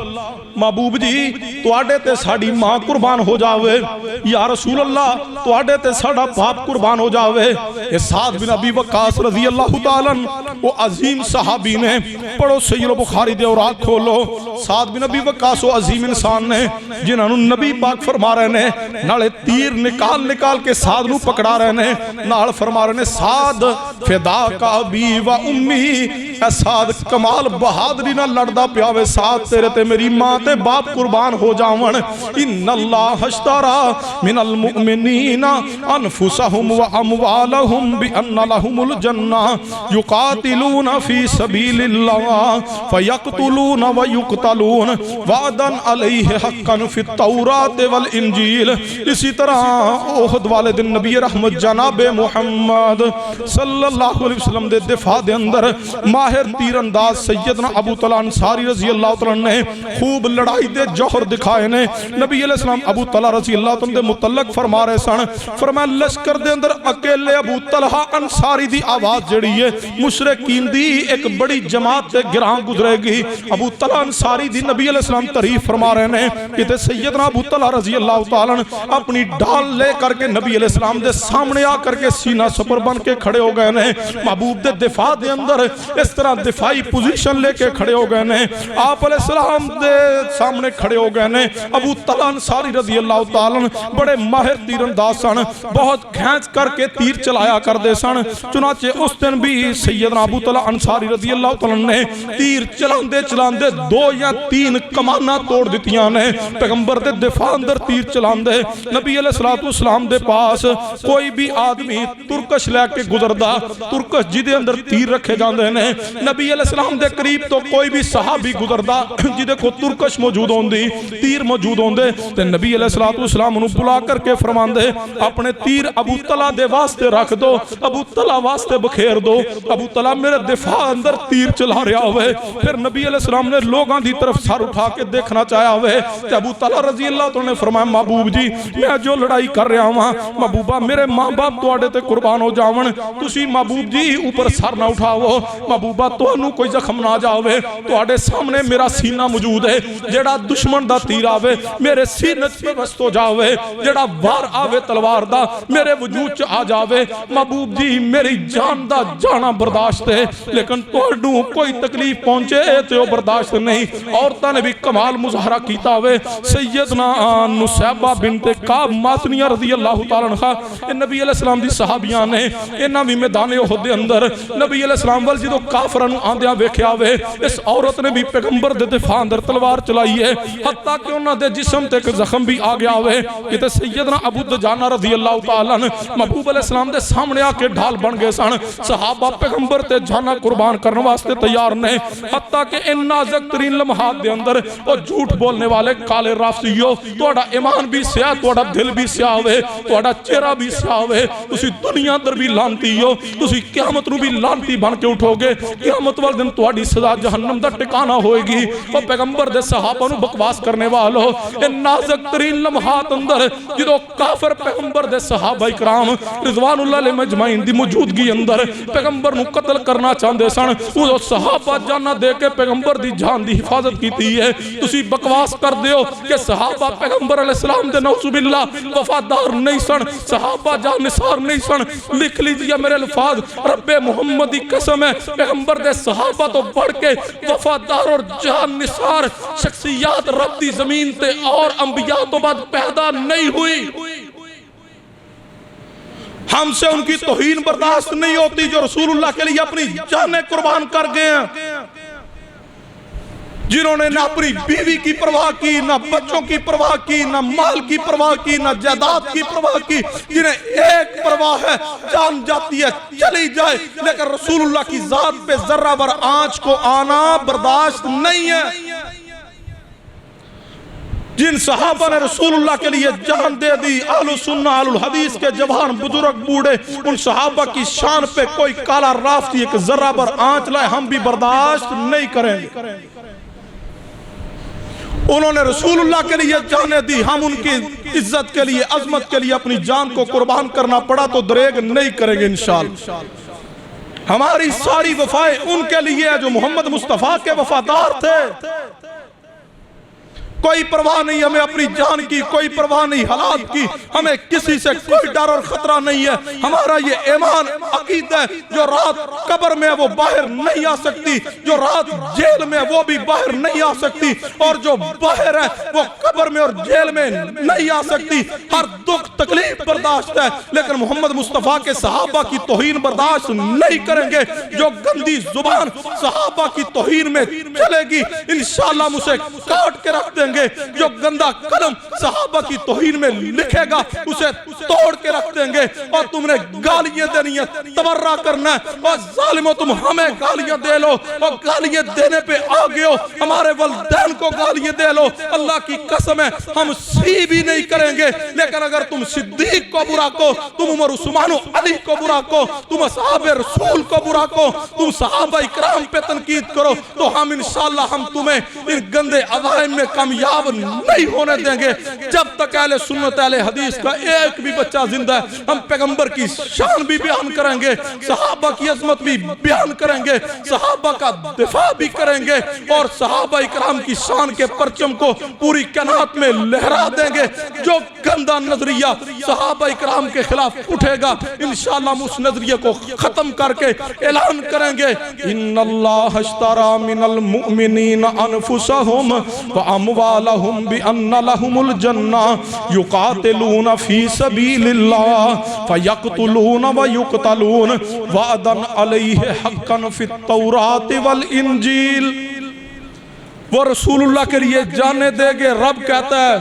محبوب جی تواڈے تے ساڈی ماں قربان ہو جاوے, یا رسول اللہ تواڈے تے ساڈا باپ قربان ہو جاوے. اے سعد بن ابی وقاص رضی اللہ تعالیٰ وہ عظیم صحابی نے. پڑھو صحیح بخاری دے اوراق کھولو. سعد بن ابی وقاص وہ عظیم انسان نے جنہاں نوں نبی پاک فرما رہے نے نالے تیر نکال کے سعد نوں پکڑا رہے نے, نال فرما رہے نے سعد فداک ابی و امی. اے سعد کمال بہادری نہ لڑدا پیاوے, سعد تیرے تے میری ماں تے باپ قربان ہو جاون. ان اللہ اشترى من المؤمنین انفسهم واموالهم بان لهم الجنہ یقاتلون فی سبیل اللہ فیقتلون ویقتلون وعدا علیہ حقا فی التوراۃ والانجیل. اسی طرح احد والے دن نبی رحمت جناب محمد صلی اللہ علیہ وسلم دے دفاع دے اندر ماہر تیر انداز سیدنا ابو طلحہ انصاری رضی اللہ تعالیٰ نے خوب لڑائی دے جوہر دکھائے نے. نبی علیہ السلام ابو طلحہ رضی اللہ تعالیٰ دے متعلق فرما رہے سن, فرمایا لشکر دے اندر اکیلے ابو طلحہ انصاری دی آواز جڑی ہے مشرکین دی ایک بڑی جماعت تے گراں گزرے گی. ابو طلحہ انصاری دی نبی علیہ السلام تعریف فرما رہے نے کہ سیدنا ابو طلحہ رضی اللہ تعالیٰ اپنی ڈال لے کر کے نبی علیہ السلام دے سامنے آ کر کے سینہ سپر بن کے کھڑے ہو گئے نے. محبوب دے دفاع دے اندر اس طرح دفاعی پوزیشن لے کے کھڑے ہو گئے نے، آپ علیہ السلام دے سامنے کھڑے ہو گئے نے۔ ابو طلحہ انصاری رضی اللہ تعالیٰ بڑے ماہر تیر انداز سن، بہت کھینچ کر کے تیر چلایا کر دے سن۔ چنانچہ اس دن بھی سیدنا ابو طلحہ انصاری رضی اللہ تعالیٰ نے تیر چلاندے چلاندے 2 یا 3 کمانہ توڑ دیتیاں نے۔ پیغمبر دے دفاع اندر تیر چلاندے، نبی علیہ السلام دے پاس کوئی بھی آدمی ترکش لے کے گزردا، ترکش جدے اندر تیر رکھے جاندے نے، نبی علیہ السلام دے قریب تو کوئی بھی صحابی گزردا جدے کو ترکش موجود ہوندی، تیر موجود ہوندے، تے نبی علیہ السلام انہوں بلا کر کے فرماندے اپنے تیر ابو طلحہ دے واسطے رکھ دو، ابو طلحہ واسطے بکھیر دو۔ ابو طلحہ میرے دفاع اندر تیر چلا رہا ہوئے، پھر نبی علیہ السلام نے لوگاں دی طرف سر اٹھا کے دیکھنا چاہیا ہوئے، تے ابو طلحہ رضی اللہ عنہ نے فرمایا محبوب جی میں جو لڑائی کر رہا ہوں محبوبہ میرے ماں باپ تواڈے تے قربان ہو جاون، تسی محبوب جی اوپر سر نہ اٹھاؤ، محبوبہ تانوں کوئی زخم نہ جاوے، تواڈے سامنے میرا سینہ موجود ہے، جڑا دشمن دا تیر آوے میرے سینے پہ بست ہو جاوے، جڑا وار آوے تلوار دا میرے وجود چ آ جاوے، محبوب جی میری جان دا جانا برداشت ہے، لیکن تواڈوں کوئی تکلیف پہنچے تے او برداشت نہیں۔ عورتاں نے بھی کمال مظاہرہ کیتا ہوئے، سیدنا نصیبہ بنت کعب مازنیہ رضی اللہ تعالیٰ عنہ نبی علیہ السلام دی صحابیاں نے انہاں بھی میدان احد دے اندر نبی علیہ السلام وال جدوں کافراں نوں آندیاں ویکھیا ہوئے، اس عورت نے بھی پیغمبر دے دفاع اندر تلوار چلائی ہے، حتیٰ کہ انہاں دے جسم تے ایک زخم بھی آ گیا ہوئے، کہ سیدنا ابو دجانہ رضی اللہ تعالیٰ عنہ محبوب علیہ السلام دے سامنے آ کے ڈھال بن گئے سن، صحابہ پیغمبر تے جانا قربان کرنے واسطے تیار نے، حتیٰ کہ ان نازک ترین لمحات دے اندر وہ جھوٹ بولنے والے کالے رافضیو توڑا ایمان بھی سیاہ، توڑا دل بھی سیاہ ہوئے، توڑا چہرہ بھی سیاہ ہوئے، تسی دنیا در بھی لانتی ہو، تسی قیامت نو بھی لانتی بن کے اٹھو گے، قیامت وال دن تواڈی سزا جہنم دا ٹکانہ ہوئے گی۔ وہ پیغمبر دے صحابہ نو بکواس کرنے والو ان نازک ترین لمحات اندر جدو کافر پیغمبر دے صحابہ اکرام رضوان اللہ علیہ مجمعین دی موجودگی اندر پیغمبر نو قتل کرنا چاہندے سن، وہ صحابہ جانا دے کے پیغمبر دی جان دی حفاظت کیتی ہے، تسی بکواس کر دیو کہ صحابہ پیغمبر علیہ السلام دے نعوذ باللہ وفادار نہیں سن، صحابہ جان نثار نہیں سن۔ لکھ لیجئے میرے الفاظ، رب محمدی قسم ہے پیغمبر دے صحابہ تو بڑھ کے وفادار اور جان نثار شخصیات رب دی زمین تے اور انبیاء تو بعد پیدا نہیں ہوئی۔ ہم سے ان کی توہین برداشت نہیں ہوتی جو رسول اللہ کے لیے اپنی جانیں قربان کر گئے ہیں، جنہوں نے نہ اپنی بیوی کی پرواہ کی، نہ بچوں کی پرواہ کی، نہ مال کی پرواہ کی، نہ جائیداد کی پرواہ کی، جنہیں ایک پرواہ ہے جان جاتی ہے چلی جائے، لیکن رسول اللہ کی ذات پہ ذرہ بر آنچ کو آنا برداشت نہیں ہے۔ جن صحابہ نے رسول اللہ کے لیے جان دے دی، اہل سنہ اہل الحدیث کے جوان بزرگ بوڑھے، ان صحابہ کی شان پہ کوئی کالا رافتی ایک ذرہ بر آنچ لائے ہم بھی برداشت نہیں کریں گے۔ انہوں نے رسول اللہ کے لیے جانے دی، ہم ان کی عزت کے لیے عظمت کے لیے اپنی جان کو قربان کرنا پڑا تو دریغ نہیں کریں گے انشاءاللہ۔ ہماری ساری وفائیں ان کے لیے جو محمد مصطفیٰ کے وفادار تھے، کوئی پرواہ نہیں ہمیں اپنی جان کی، کوئی پرواہ نہیں حالات کی، ہمیں کسی سے کوئی ڈر اور خطرہ نہیں ہے۔ ہمارا یہ ایمان عقیدہ ہے، جو رات قبر میں وہ باہر نہیں آ سکتی، جو رات جیل میں وہ بھی باہر نہیں آ سکتی، اور جو باہر ہے وہ قبر میں اور جیل میں نہیں آ سکتی۔ ہر دکھ تکلیف برداشت ہے، لیکن محمد مصطفیٰ کے صحابہ کی توہین برداشت نہیں کریں گے۔ جو گندی زبان صحابہ کی توہین میں چلے گی انشاءاللہ ہم اسے کاٹ کے رکھ دیں گے، جو گندہ قلم صحابہ کی توہین میں لکھے گا اسے توڑ کے رکھ دیں گے۔ اور تم نے گالیاں دینی ہے، تبرہ کرنا ہے، اور ظالموں تم ہمیں گالیاں دے لو، اور گالیاں دینے پہ آگے ہو، ہمارے والدین کو گالیاں دے لو، اللہ کی قسم ہے ہم سی بھی نہیں کریں گے۔ لیکن اگر تم صدیق کو برا کو، تم عمر عثمان و علی کو برا کو، تم اصحاب رسول کو برا کو، تم صحابہ اکرام پہ تنقید کرو، تو ہم انشاءاللہ ہم تمہیں ان گندے عوائم میں کامیاب نہیں ہونے دیں گے۔ جب تک اہل سنت اہل حدیث کا ایک بھی بچہ زندہ ہے، ہم پیغمبر کی شان بھی بیان کریں گے، صحابہ کی عظمت بھی بیان کریں گے، صحابہ کا دفاع بھی کریں گے، اور صحابہ اکرام کی شان کے پرچم کو پوری کائنات قیامت میں لہرا دیں گے. جو گندا نظریہ صحابہ اکرام کے خلاف اٹھے گا انشاءاللہ ہم اس نظریے کو ختم کر کے اعلان کریں گے ان اللہ اشترى من المؤمنین انفسهم واموالهم بان لهم الجنہ یقاتلون فی سبیل اللہ فیقتلون ویقتلون وعدا علیہ حقا فی التوراۃ والانجیل. وہ رسول اللہ کے لیے جانے دے گے. رب کہتا ہے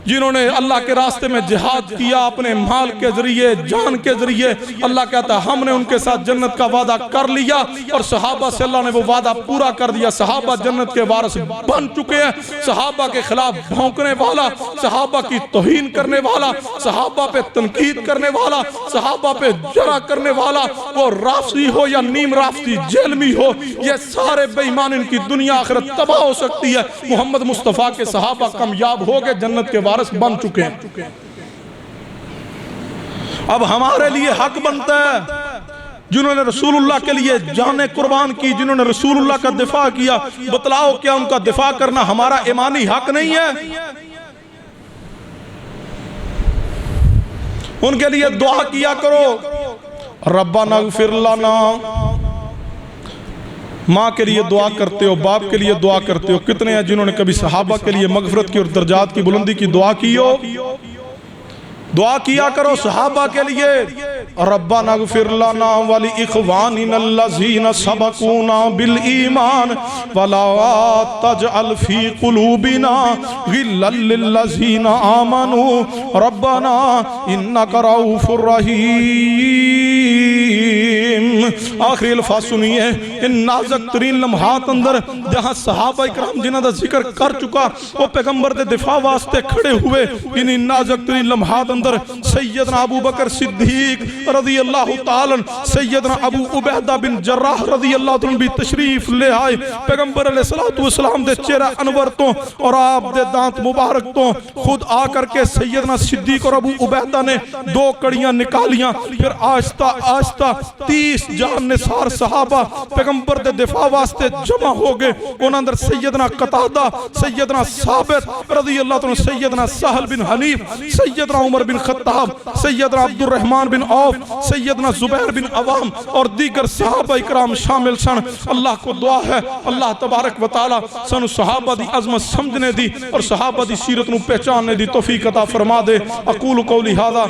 جنہوں نے اللہ کے راستے میں جہاد کیا اپنے مال کے ذریعے جان کے ذریعے اللہ کہتا ہے ہم نے ان کے ساتھ جنت کا وعدہ کر لیا اور صحابہ سے اللہ نے وہ وعدہ پورا کر دیا. صحابہ جنت کے وارث بن چکے ہیں. صحابہ کے خلاف بھونکنے والا, صحابہ کی توہین کرنے والا, صحابہ پہ تنقید کرنے والا, صحابہ پہ جرح کرنے والا, وہ رافضی ہو یا نیم رافضی جہلمی ہو, یہ سارے بے ایمان ان کی دنیا آخرت تباہ ہو سکتی ہے. محمد مصطفیٰ کے صحابہ کامیاب ہو گئے, جنت کے وارث بن چکے ہیں. اب ہمارے لیے حق بنتا ہے جنہوں نے رسول اللہ کے لیے جانیں قربان کی, جنہوں نے رسول اللہ کا دفاع کیا, بتلاؤ کیا ان کا دفاع کرنا ہمارا ایمانی حق نہیں ہے؟ ان کے لیے دعا کیا کرو. ربنا اغفر لنا. ماں کے لیے دعا کرتے ہو, باپ کے لیے دعا کرتے ہو. کتنے ہیں جنہوں نے کبھی صحابہ کے لیے مغفرت کی اور درجات کی بلندی کی دعا کی ہو؟ دعا کیا کرو صحابہ کے لیے. ربنا اغفر لنا ولاخواننا الذین سبقونا بالایمان ولا تجعل فی قلوبنا غلا للذین آمنوا ربنا انک رؤوف رحیم. آخری الفاظ سنیے. ان نازک ترین لمحات اندر جہاں صحابہ اکرام جنہاں دا ذکر کر چکا وہ پیغمبر دے دفاع واسطے کھڑے ہوئے, ان نازک ترین لمحات اندر سیدنا ابو بکر صدیق رضی اللہ تعالیٰ, سیدنا ابو عبیدہ بن جراح رضی اللہ تعالیٰ بھی تشریف لے آئے. پیغمبر علیہ السلام دے چہرہ انور تو اور آپ دے دانت مبارک تو خود آ کر کے سیدنا صدیق اور ابو عبیدہ نے 2 کڑیاں نکالیاں. پھر آہستہ آہستہ 30 جان نثار صحابہ پیغمبر دے دفاع واسطے جمع ہو گئے. انہاں اندر سیدنا قتادہ, سیدنا ثابت رضی اللہ تعالیٰ, سیدنا سہل بن حنیف, سیدنا عمر بن خطاب, سیدنا عبد الرحمن بن عوف, سیدنا زبیر بن عوام اور دیگر صحابہ اکرام شامل سن. اللہ کو دعا ہے اللہ تبارک و تعالی سن صحابہ دی عظمت سمجھنے دی اور صحابہ دی سیرت نو پہچاننے دی توفیق عطا فرما دے. اقول قولی ھذا